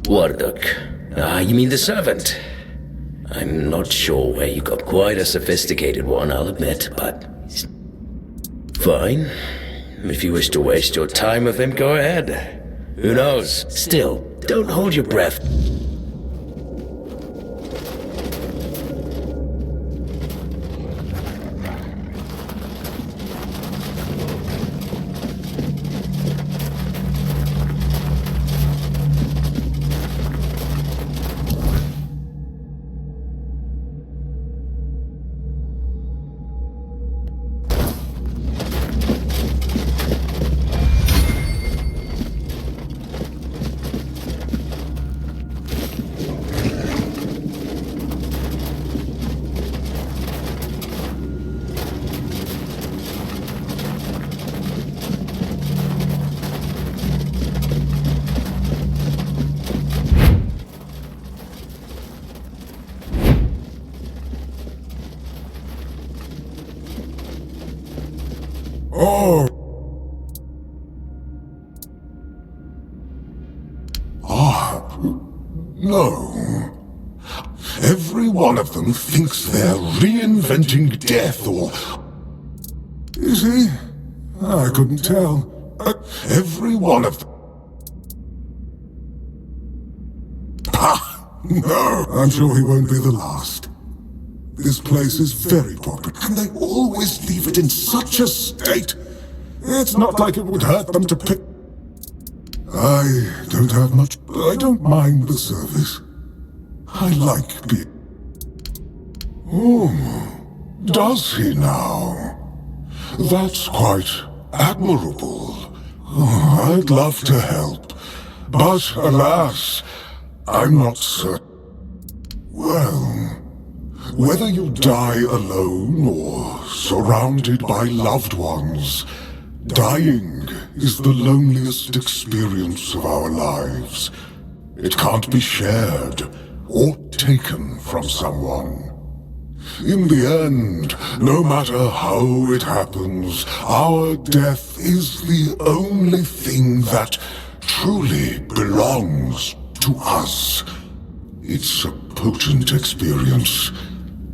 Warduk. You mean the servant? I'm not sure where you got quite a sophisticated one, I'll admit, but... Fine. If you wish to waste your time with him, go ahead. Who knows? Still, don't hold your breath. No. Every one of them thinks they're reinventing death, or... Is he? I couldn't tell. Every one of them... No, I'm sure he won't be the last. This place is very popular, and they always leave it in such a state. It's not like it would hurt them to pick... I don't have much... I don't mind the service. I like being... Oh, does he now? That's quite admirable. Oh, I'd love to help. But, alas, I'm not certain. Well, whether you die alone or surrounded by loved ones, dying is the loneliest experience of our lives. It can't be shared or taken from someone. In the end, no matter how it happens, our death is the only thing that truly belongs to us. It's a potent experience,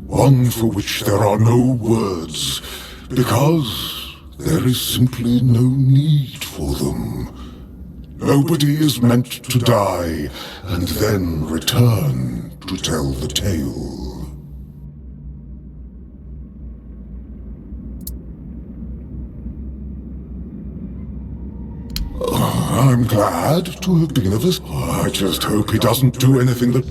one for which there are no words, because there is simply no need for them. Nobody is meant to die and then return to tell the tale. I'm glad to have been of us. I just hope he doesn't do anything that...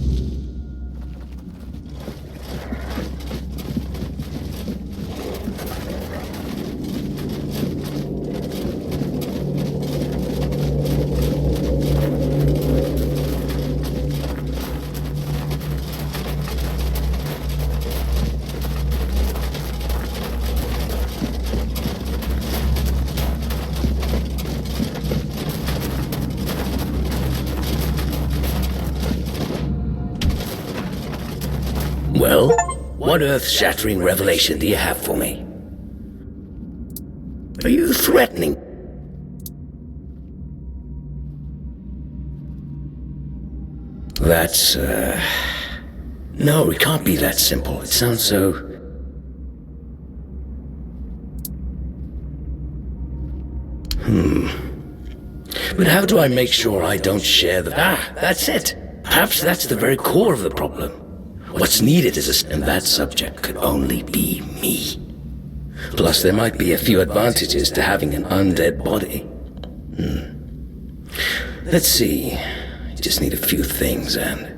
Well, what earth-shattering revelation do you have for me? Are you threatening? That's, No, it can't be that simple. It sounds so... But how do I make sure I don't share the... that's it! Perhaps that's the very core of the problem. What's needed is and that subject could only be me. Plus, there might be a few advantages to having an undead body. Let's see. Just need a few things and...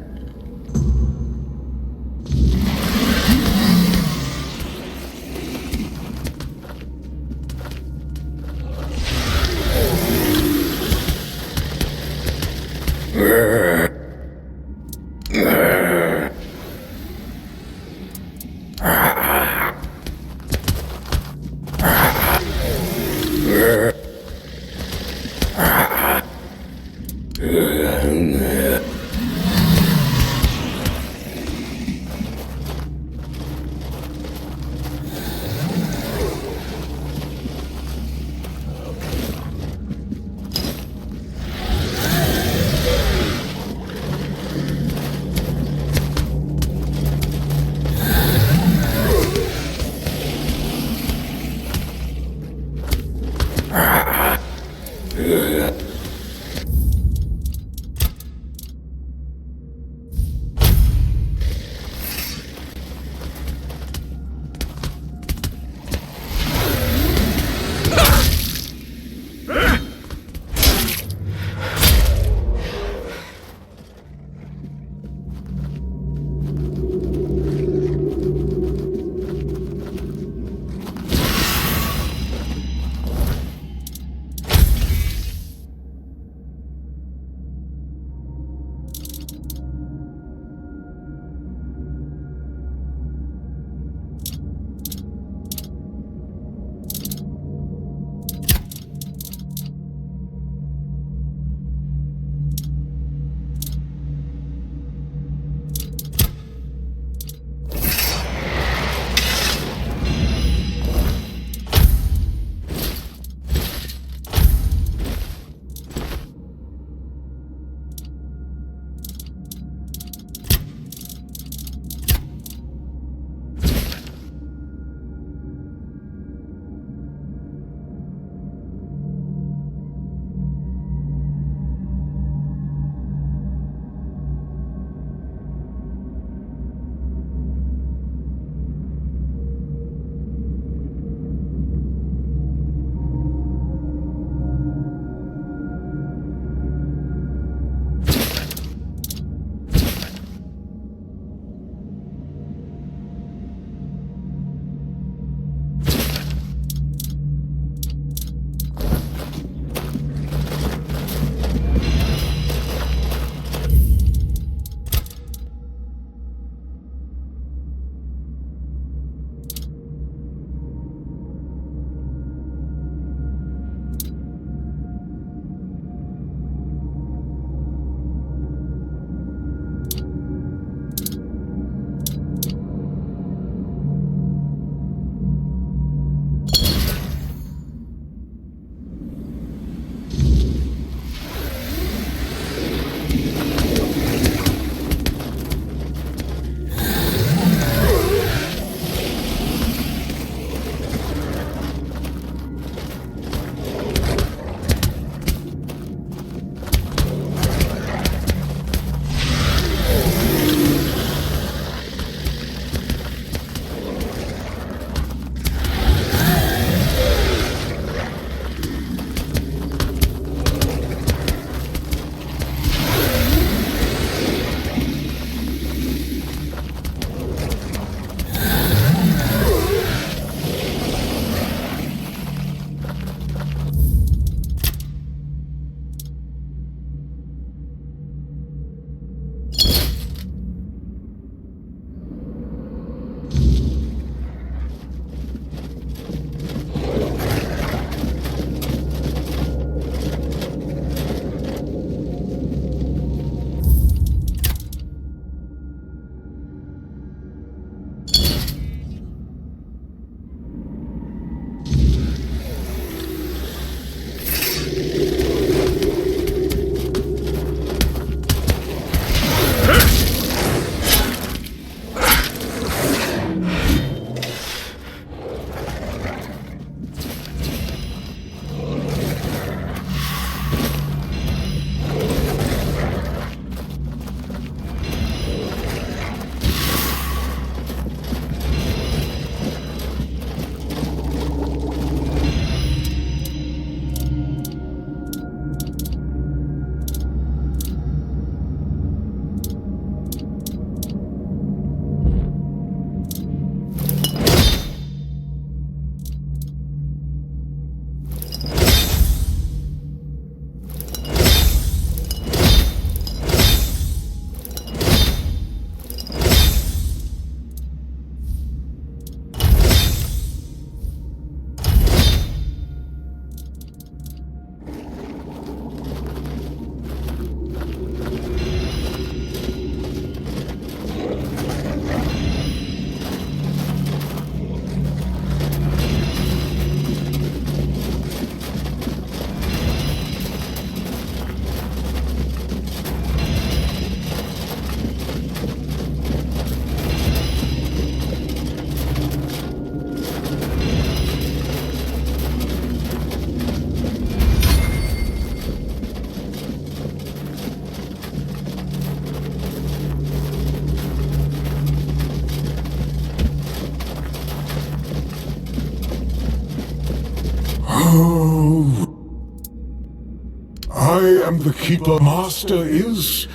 I am the Keeper Master is...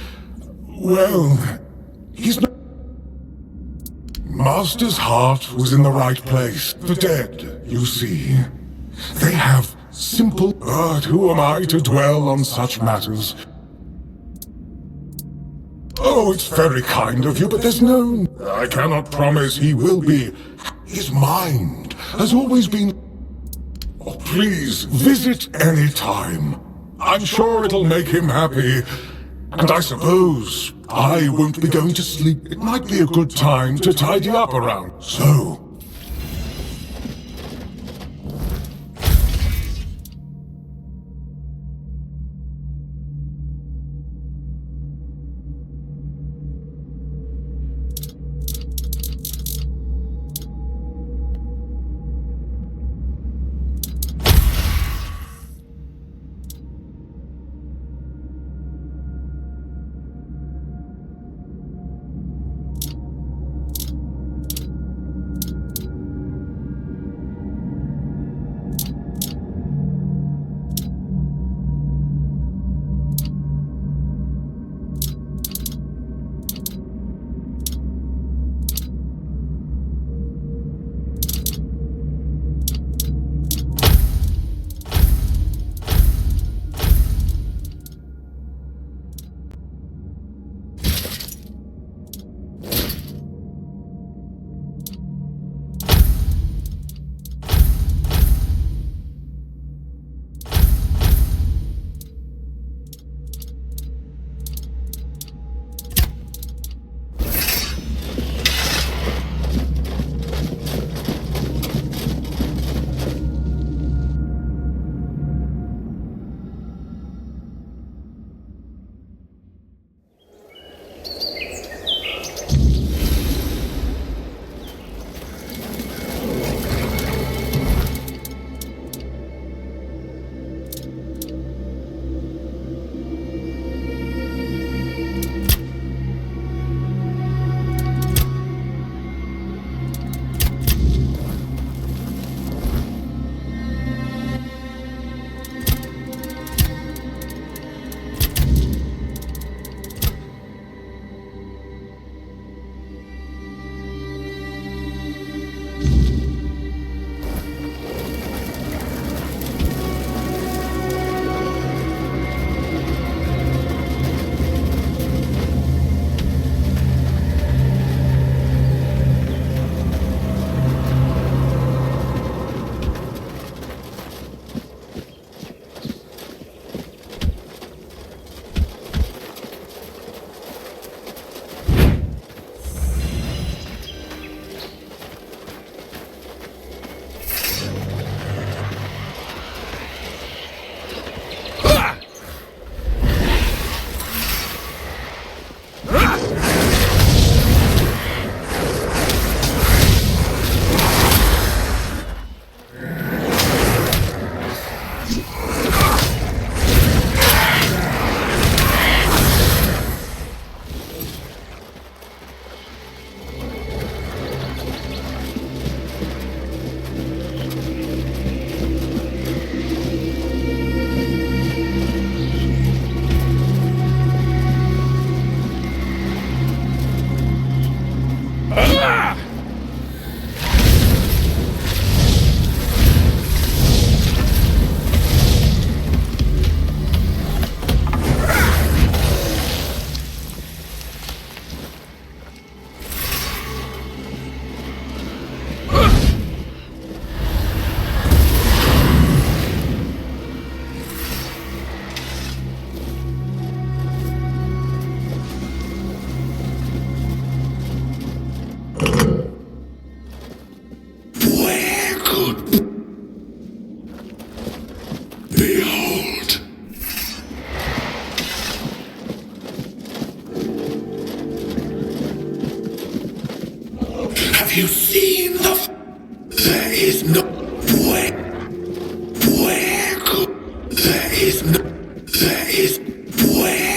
well, he's not... Master's heart was in the right place. The dead, you see. They have simple... But who am I to dwell on such matters? Oh, it's very kind of you, but there's no... I cannot promise he will be. His mind has always been... Oh, please, visit any time. I'm sure it'll make him happy. And I suppose I won't be going to sleep. It might be a good time to tidy up around. So... Have you seen the... There is no... Where could... There is no... There is... Where...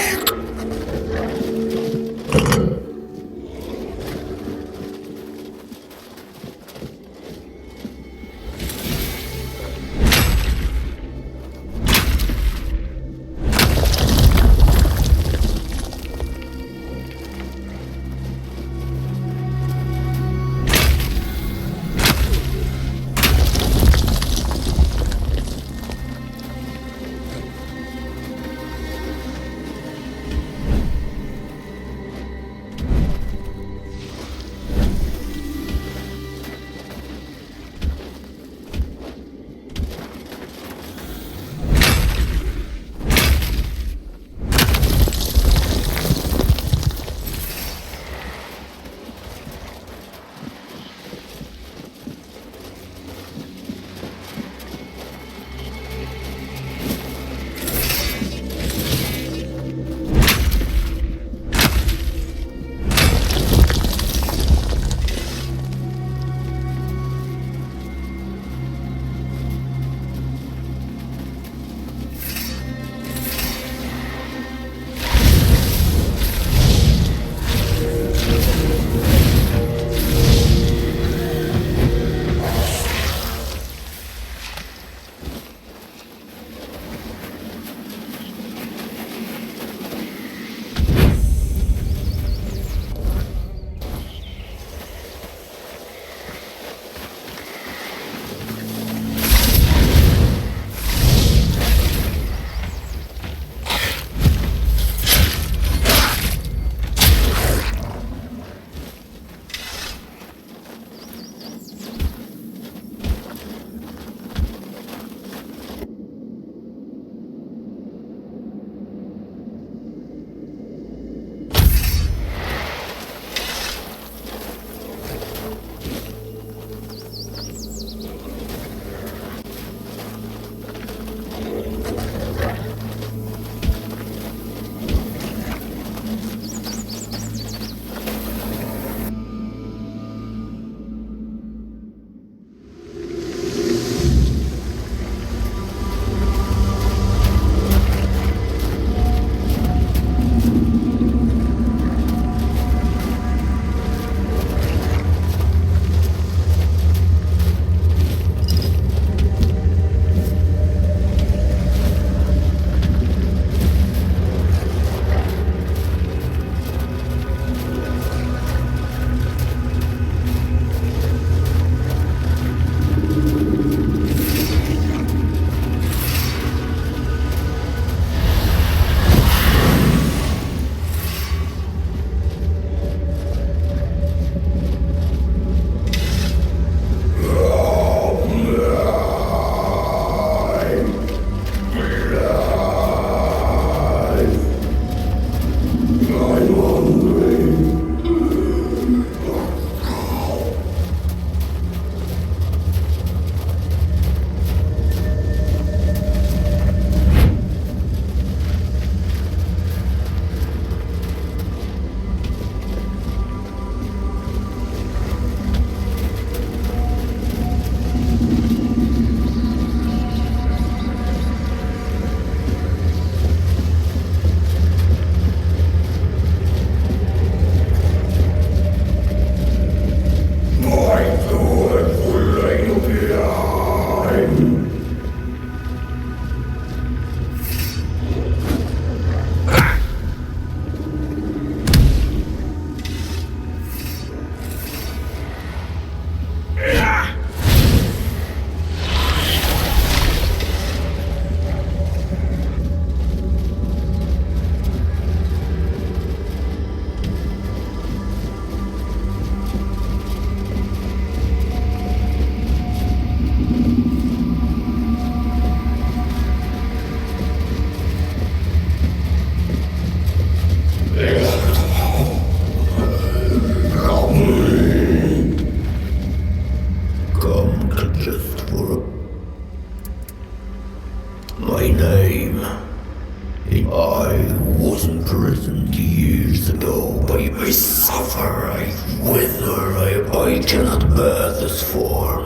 I cannot bear this form.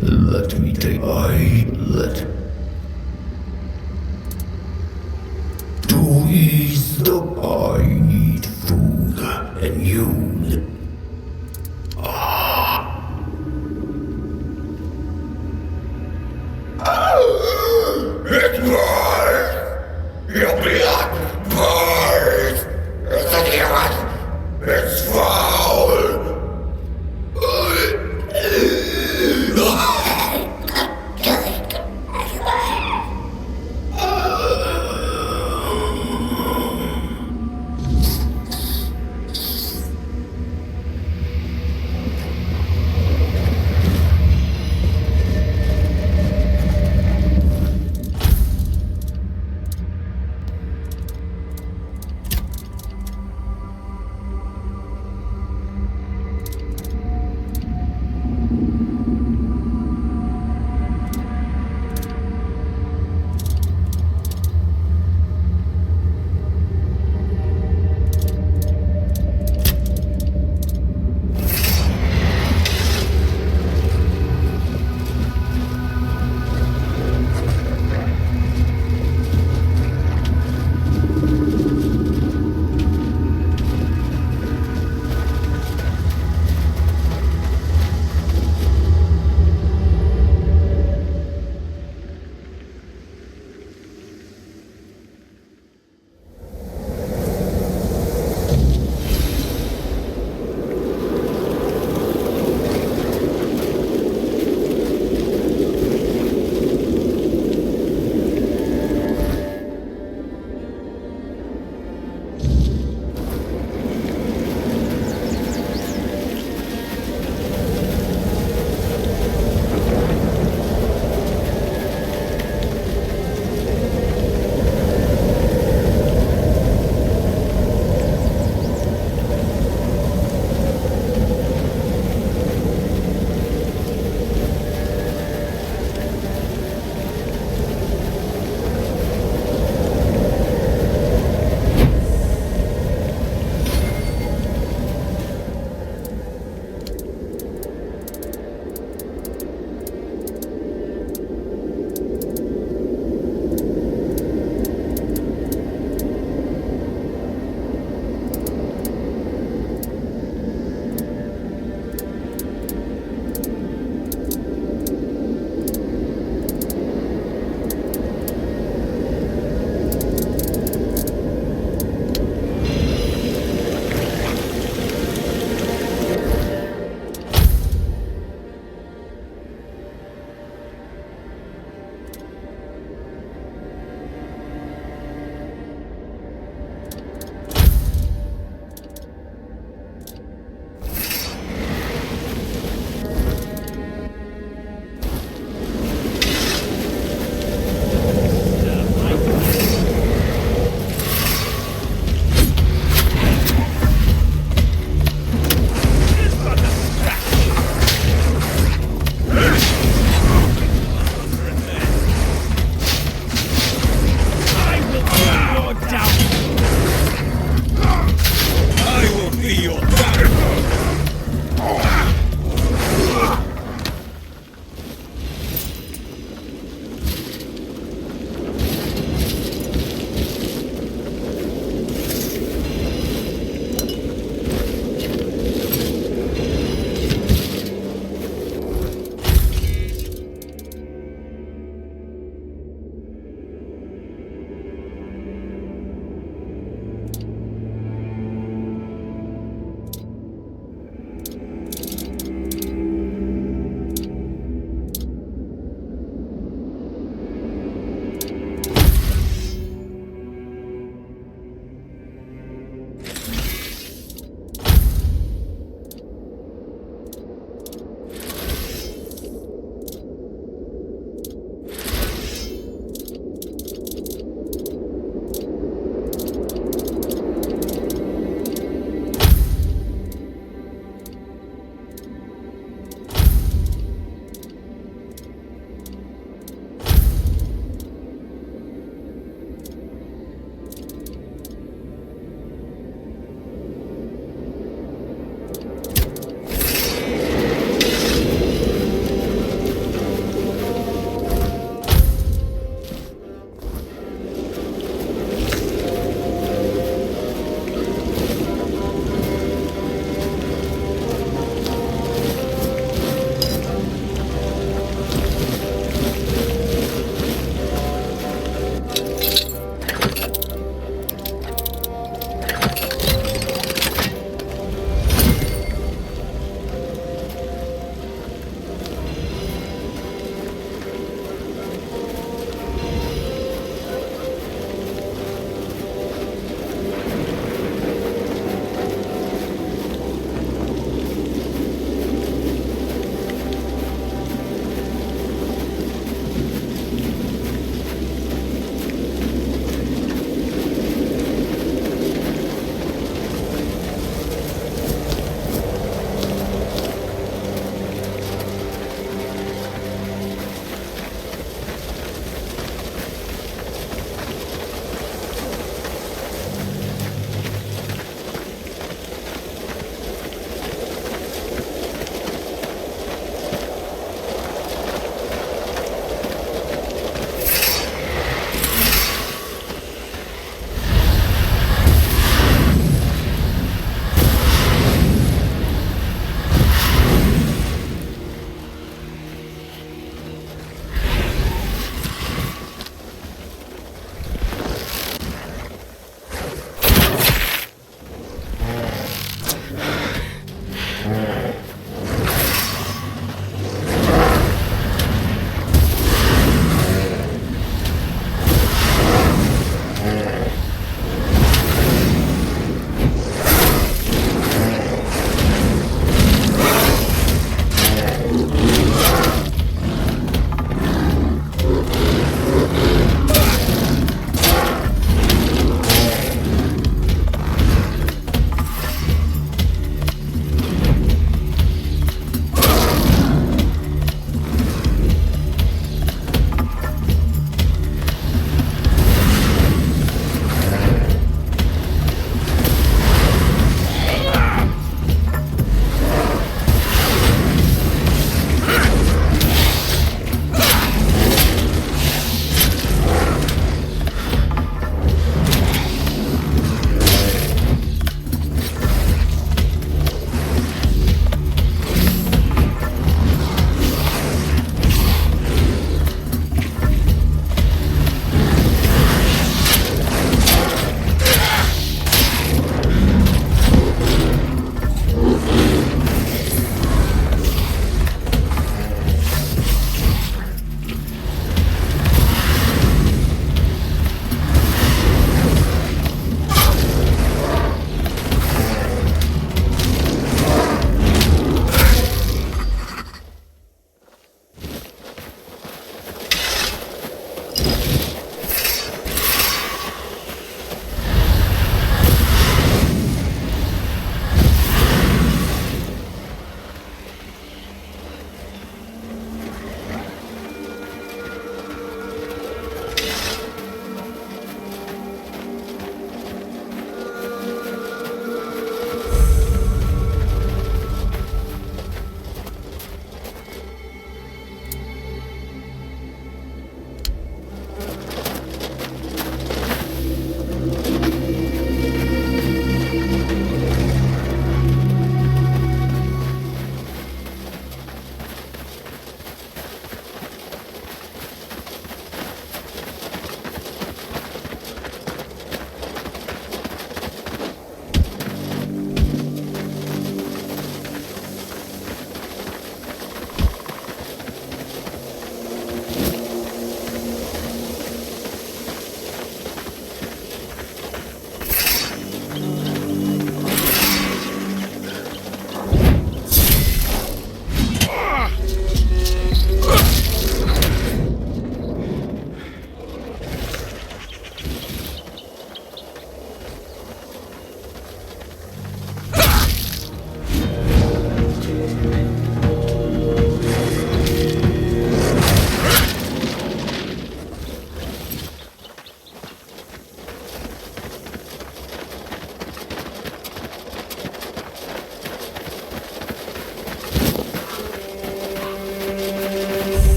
Let me take To ease the I need food, and you... It burns! Your blood burns! It's a human! It's foul!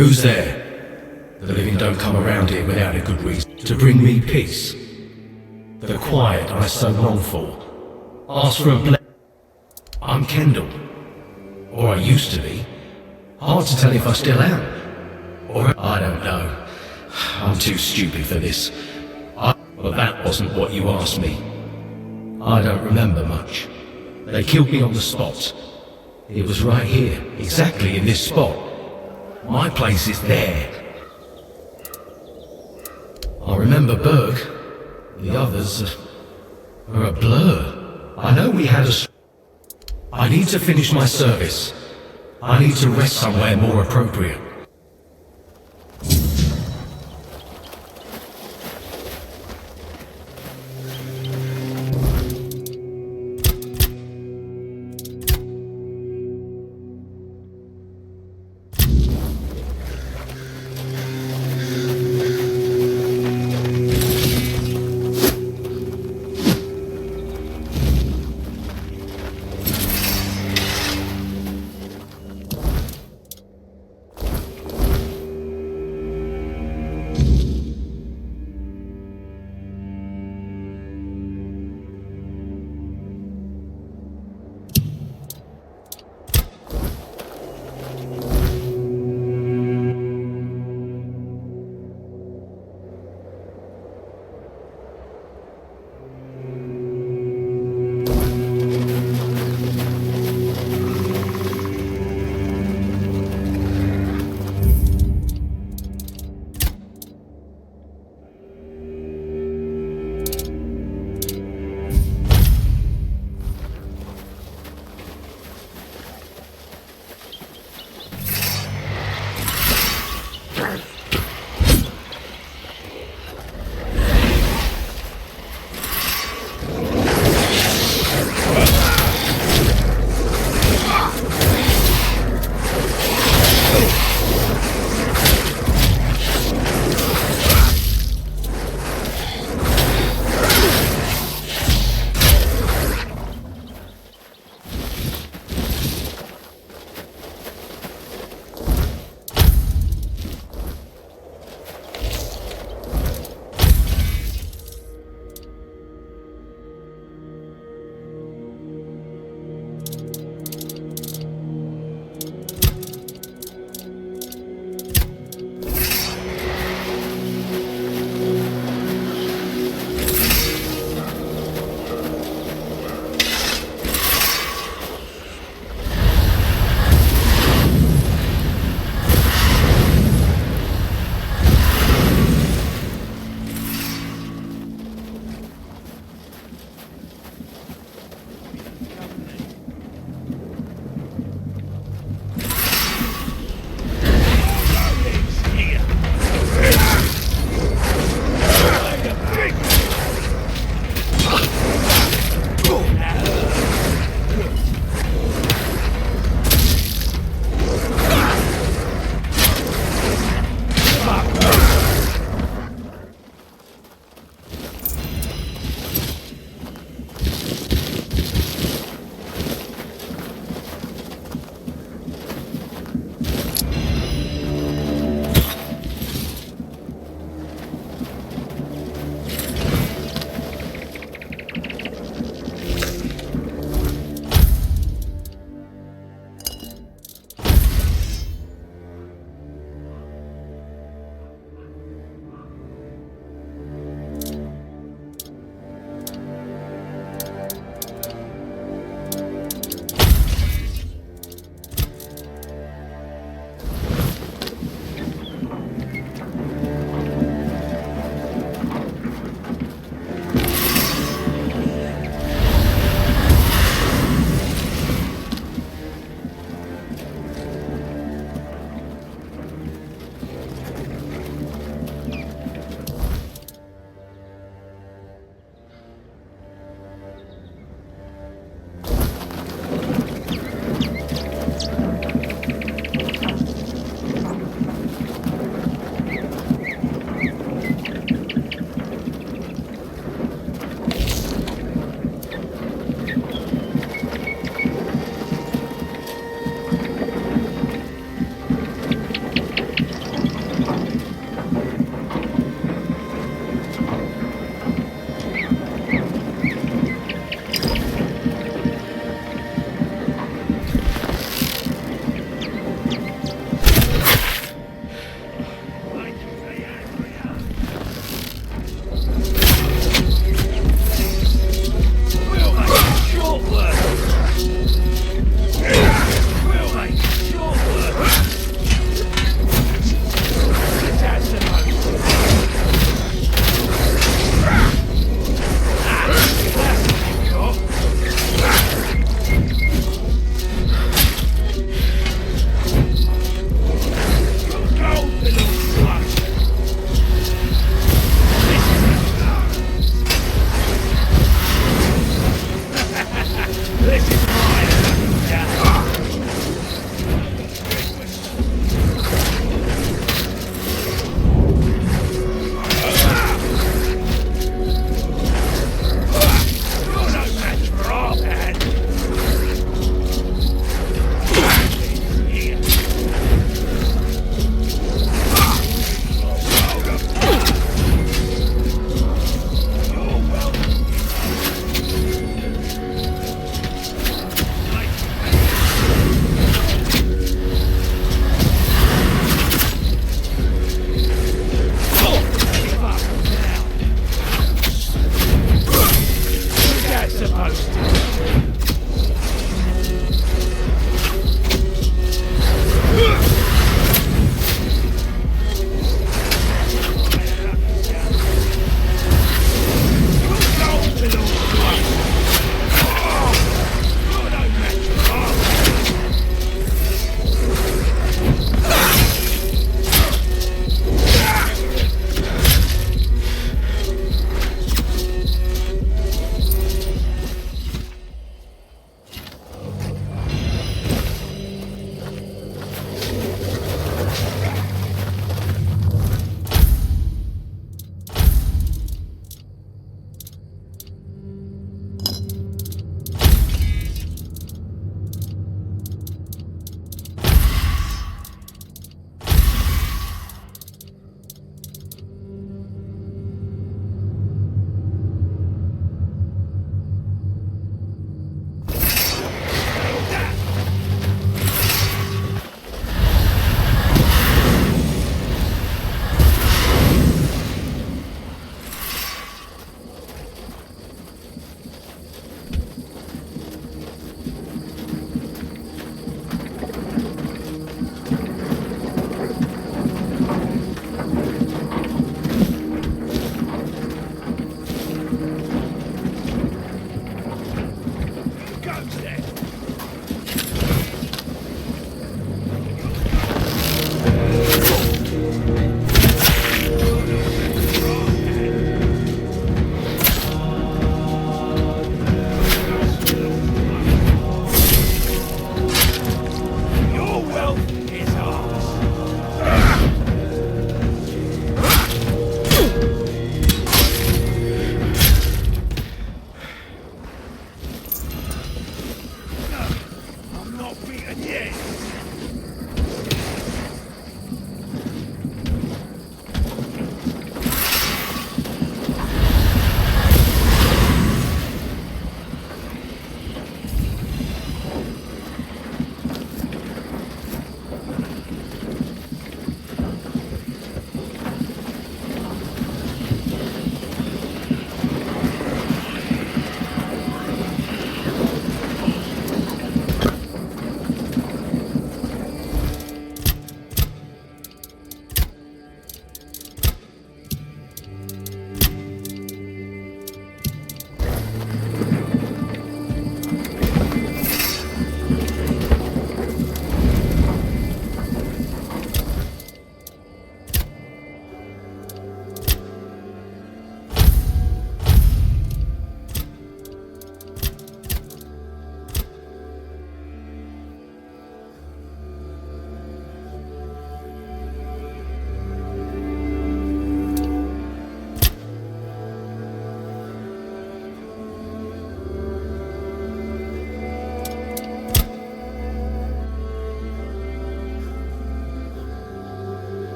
Who's there? The living don't come around here without a good reason. To bring me peace. The quiet I so long for. Ask for a blessing. I'm Kendall. Or I used to be. Hard to tell if I still am. Or I don't know. I'm too stupid for this. But that wasn't what you asked me. I don't remember much. They killed me on the spot. It was right here, exactly in this spot. My place is there. I remember Berg. The others are a blur. I know we had a... I need to finish my service. I need to rest somewhere more appropriate.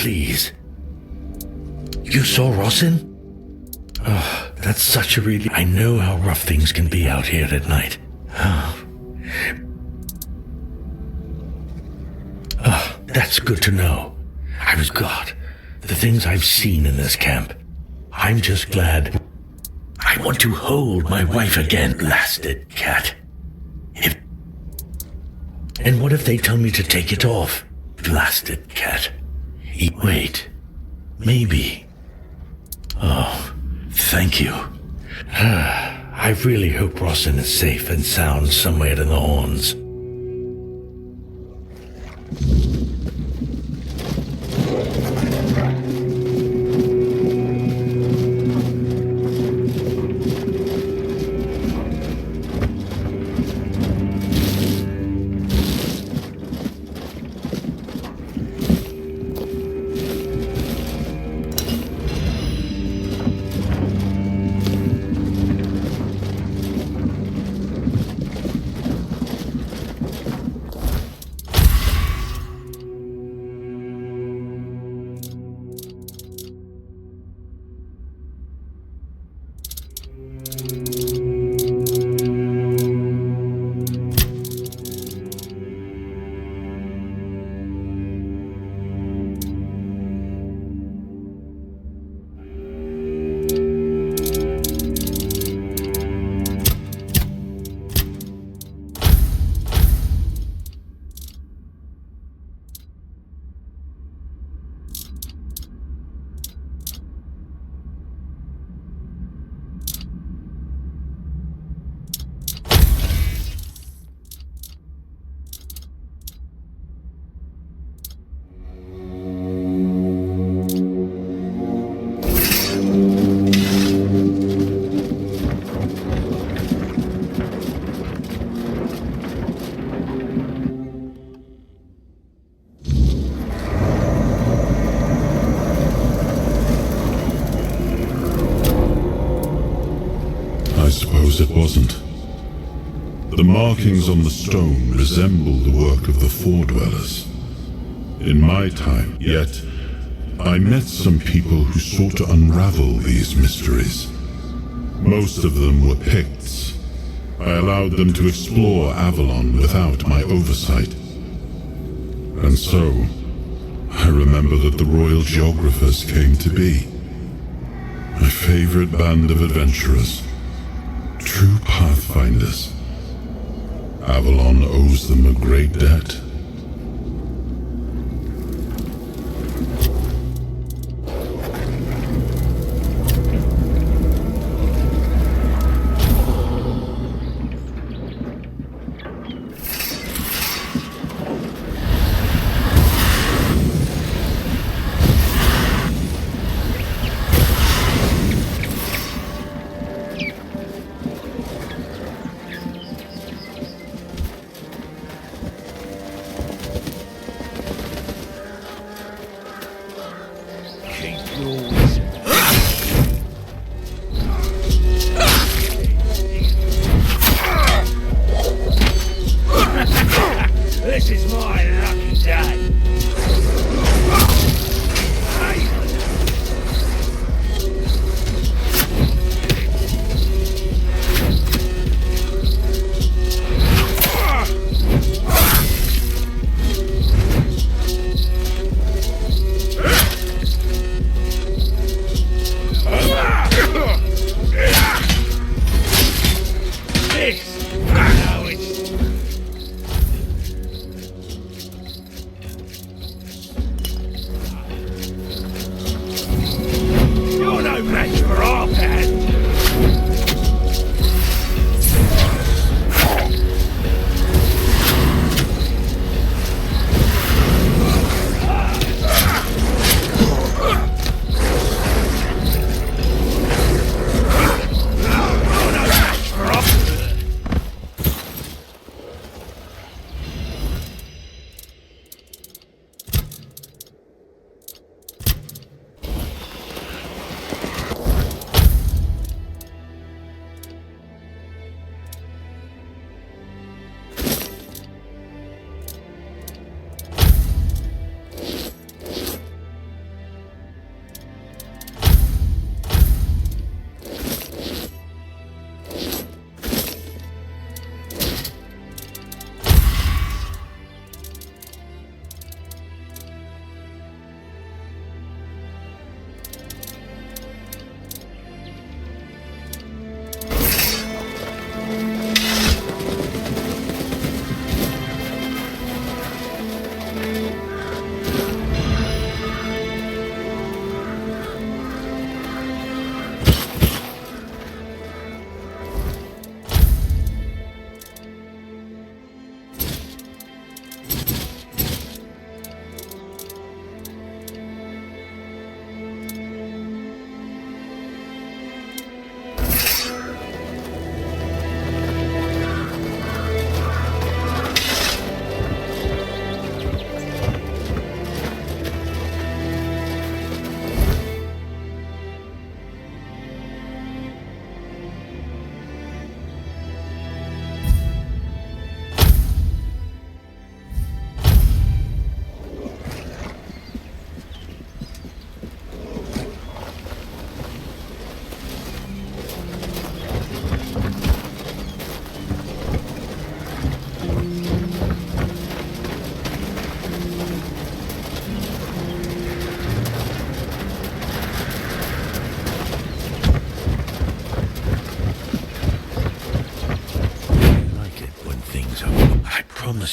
please. You saw Rossin? Oh, that's such a relief. I know how rough things can be out here at night. Oh, that's good to know. God, the things I've seen in this camp. I'm just glad. I want to hold my wife again, blasted cat. And what if they tell me to take it off? Blasted cat. Wait. Maybe. Oh, thank you. I really hope Rossin is safe and sound somewhere in the Horns. It wasn't. The markings on the stone resemble the work of the Four-Dwellers. In my time, yet, I met some people who sought to unravel these mysteries. Most of them were Picts. I allowed them to explore Avalon without my oversight. And so, I remember that the royal geographers came to be. My favorite band of adventurers. True pathfinders. Avalon owes them a great debt. This is my lucky day.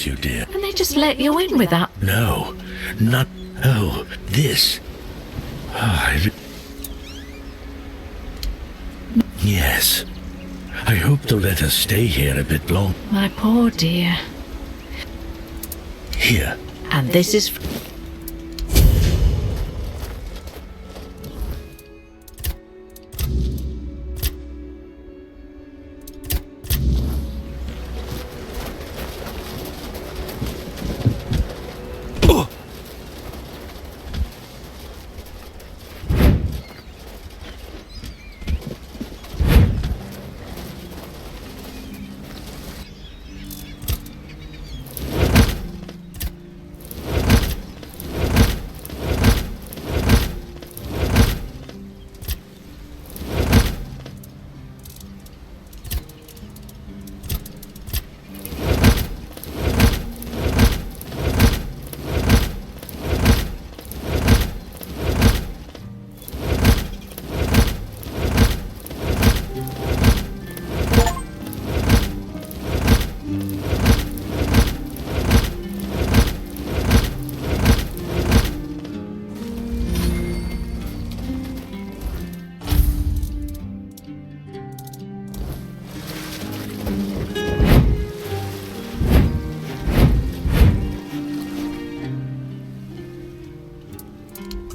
course you did. And they just let you in with that. No, not... Oh, this. Yes. I hope they'll let us stay here a bit long. My poor dear. Here. And this is...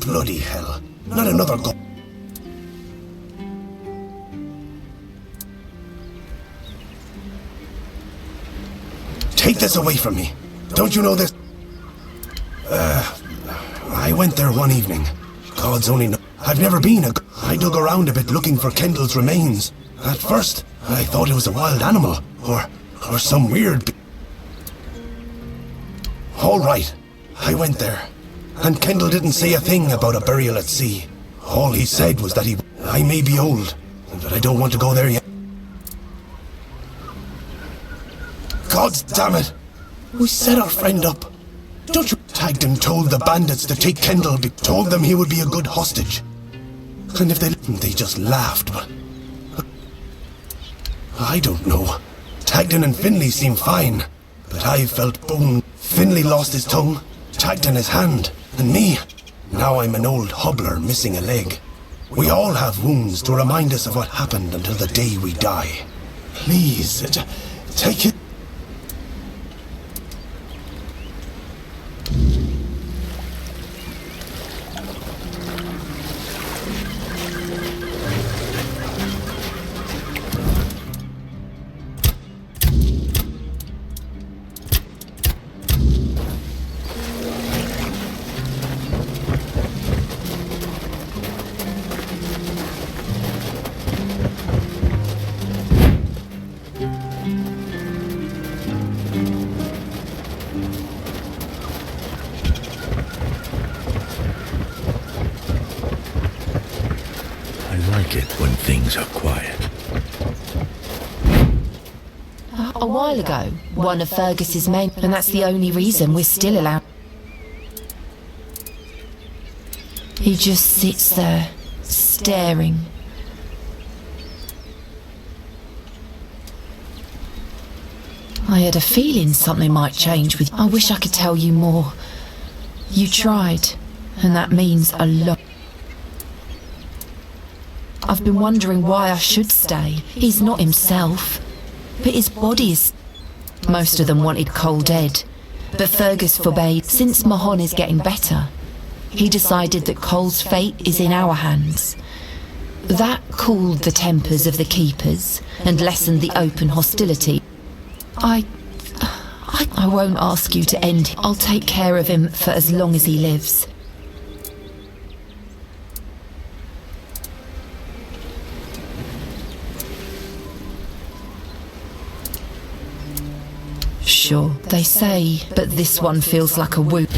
Bloody hell. Not another go... Take this away from me. Don't you know this? I went there one evening. Gods only know. I've never been I dug around a bit looking for Kendall's remains. At first, I thought it was a wild animal, or some weird... All right, I went there. And Kendall didn't say a thing about a burial at sea. All he said was that I may be old, but I don't want to go there yet. God damn it! We set our friend up. Don't you tagged him, told the bandits to take Kendall, told them he would be a good hostage. And if they just laughed, but... I don't know. Tagden and Finley seem fine, but I felt bone. Finley lost his tongue, Tagden his hand. And me, now I'm an old hobbler missing a leg. We all have wounds to remind us of what happened until the day we die. Please, take it. When things are quiet. A while ago, one of Fergus's men, and that's the only reason we're still allowed. He just sits there, staring. I had a feeling something might change with you. I wish I could tell you more. You tried, and that means a lot. I've been wondering why I should stay. He's not himself, but his body is... Most of them wanted Cole dead, but Fergus forbade. Since Mahon is getting better, he decided that Cole's fate is in our hands. That cooled the tempers of the keepers and lessened the open hostility. I won't ask you to end him. I'll take care of him for as long as he lives. Sure, they say, but this one feels like a wound.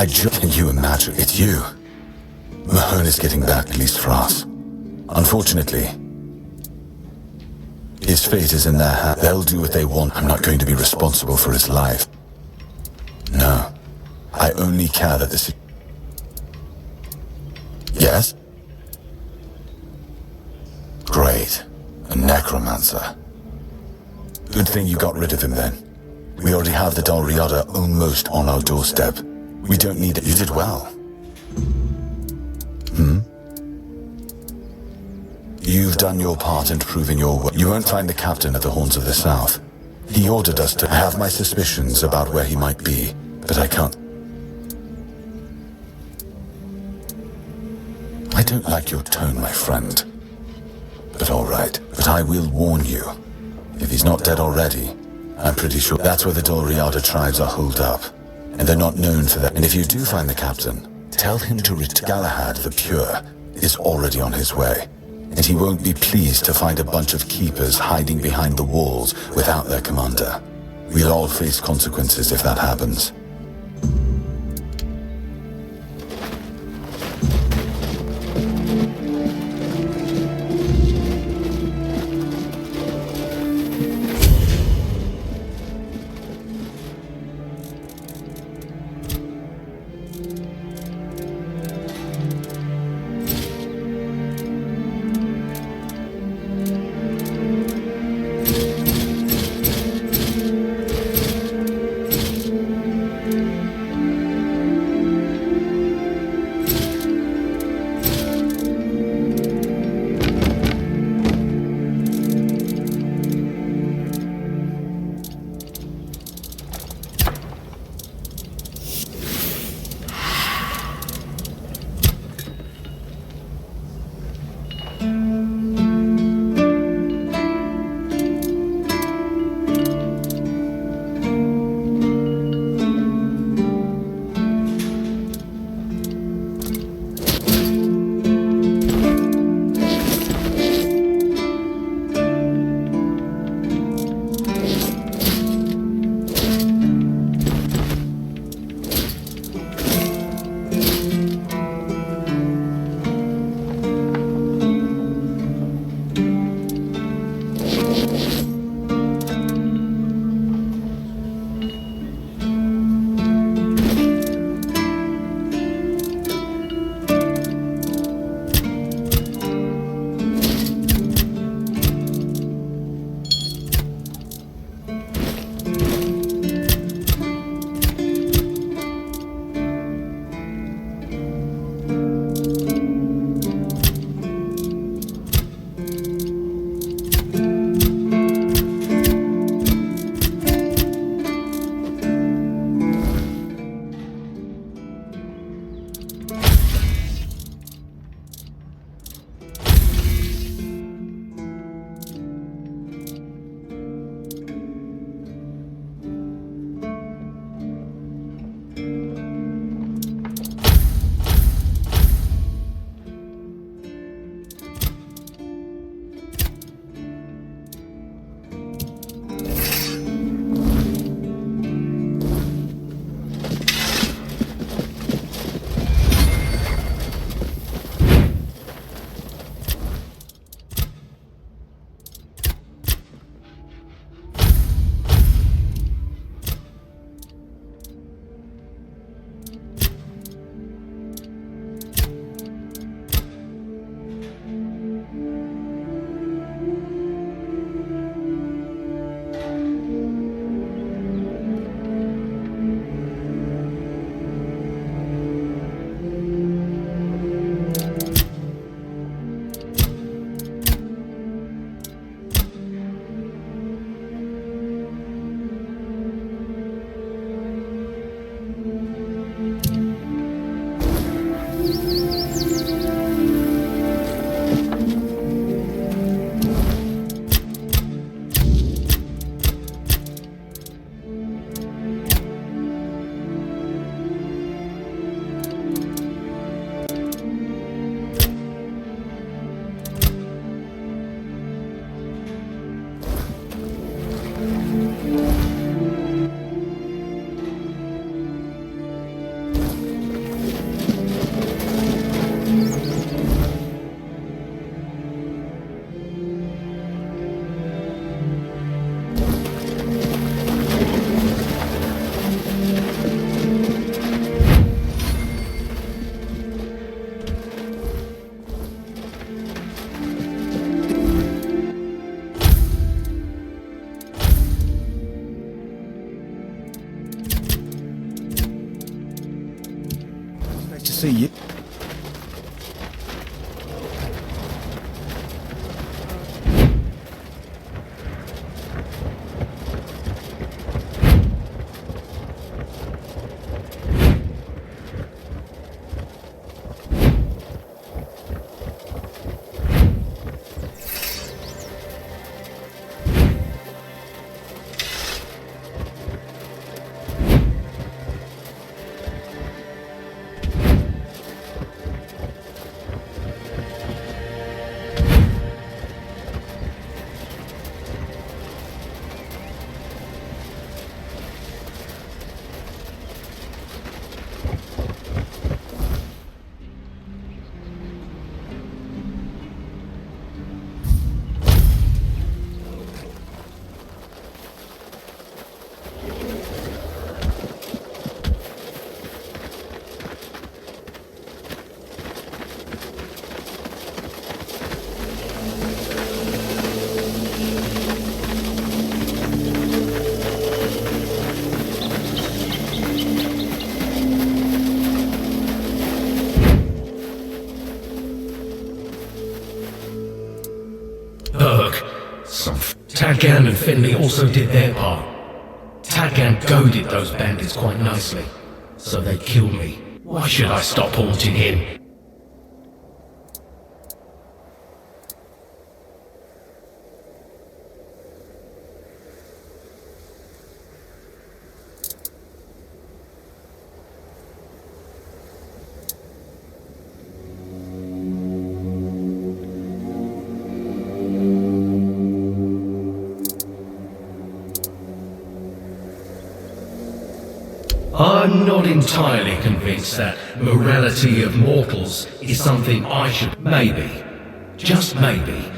Can you imagine? It's you. Mahone is getting back, at least for us. Unfortunately, his fate is in their hands. They'll do what they want. I'm not going to be responsible for his life. No. I only care that this... Yes? Great. A necromancer. Good thing you got rid of him then. We already have the Dol Riada almost on our doorstep. We don't need it. You did well. You've done your part in proving your work. You won't find the captain at the Horns of the South. He ordered us to... I have my suspicions about where he might be, but I can't... I don't like your tone, my friend. But all right. But I will warn you. If he's not dead already, I'm pretty sure that's where the Dol Riada tribes are holed up. And they're not known for that. And if you do find the captain, tell him to return. Galahad the Pure is already on his way. And he won't be pleased to find a bunch of keepers hiding behind the walls without their commander. We'll all face consequences if that happens. see you. Tadgan and Finley also did their part. Tadgan goaded those bandits quite nicely, so they killed me. Why should I stop haunting him? I'm not entirely convinced that morality of mortals is something I should maybe, just maybe,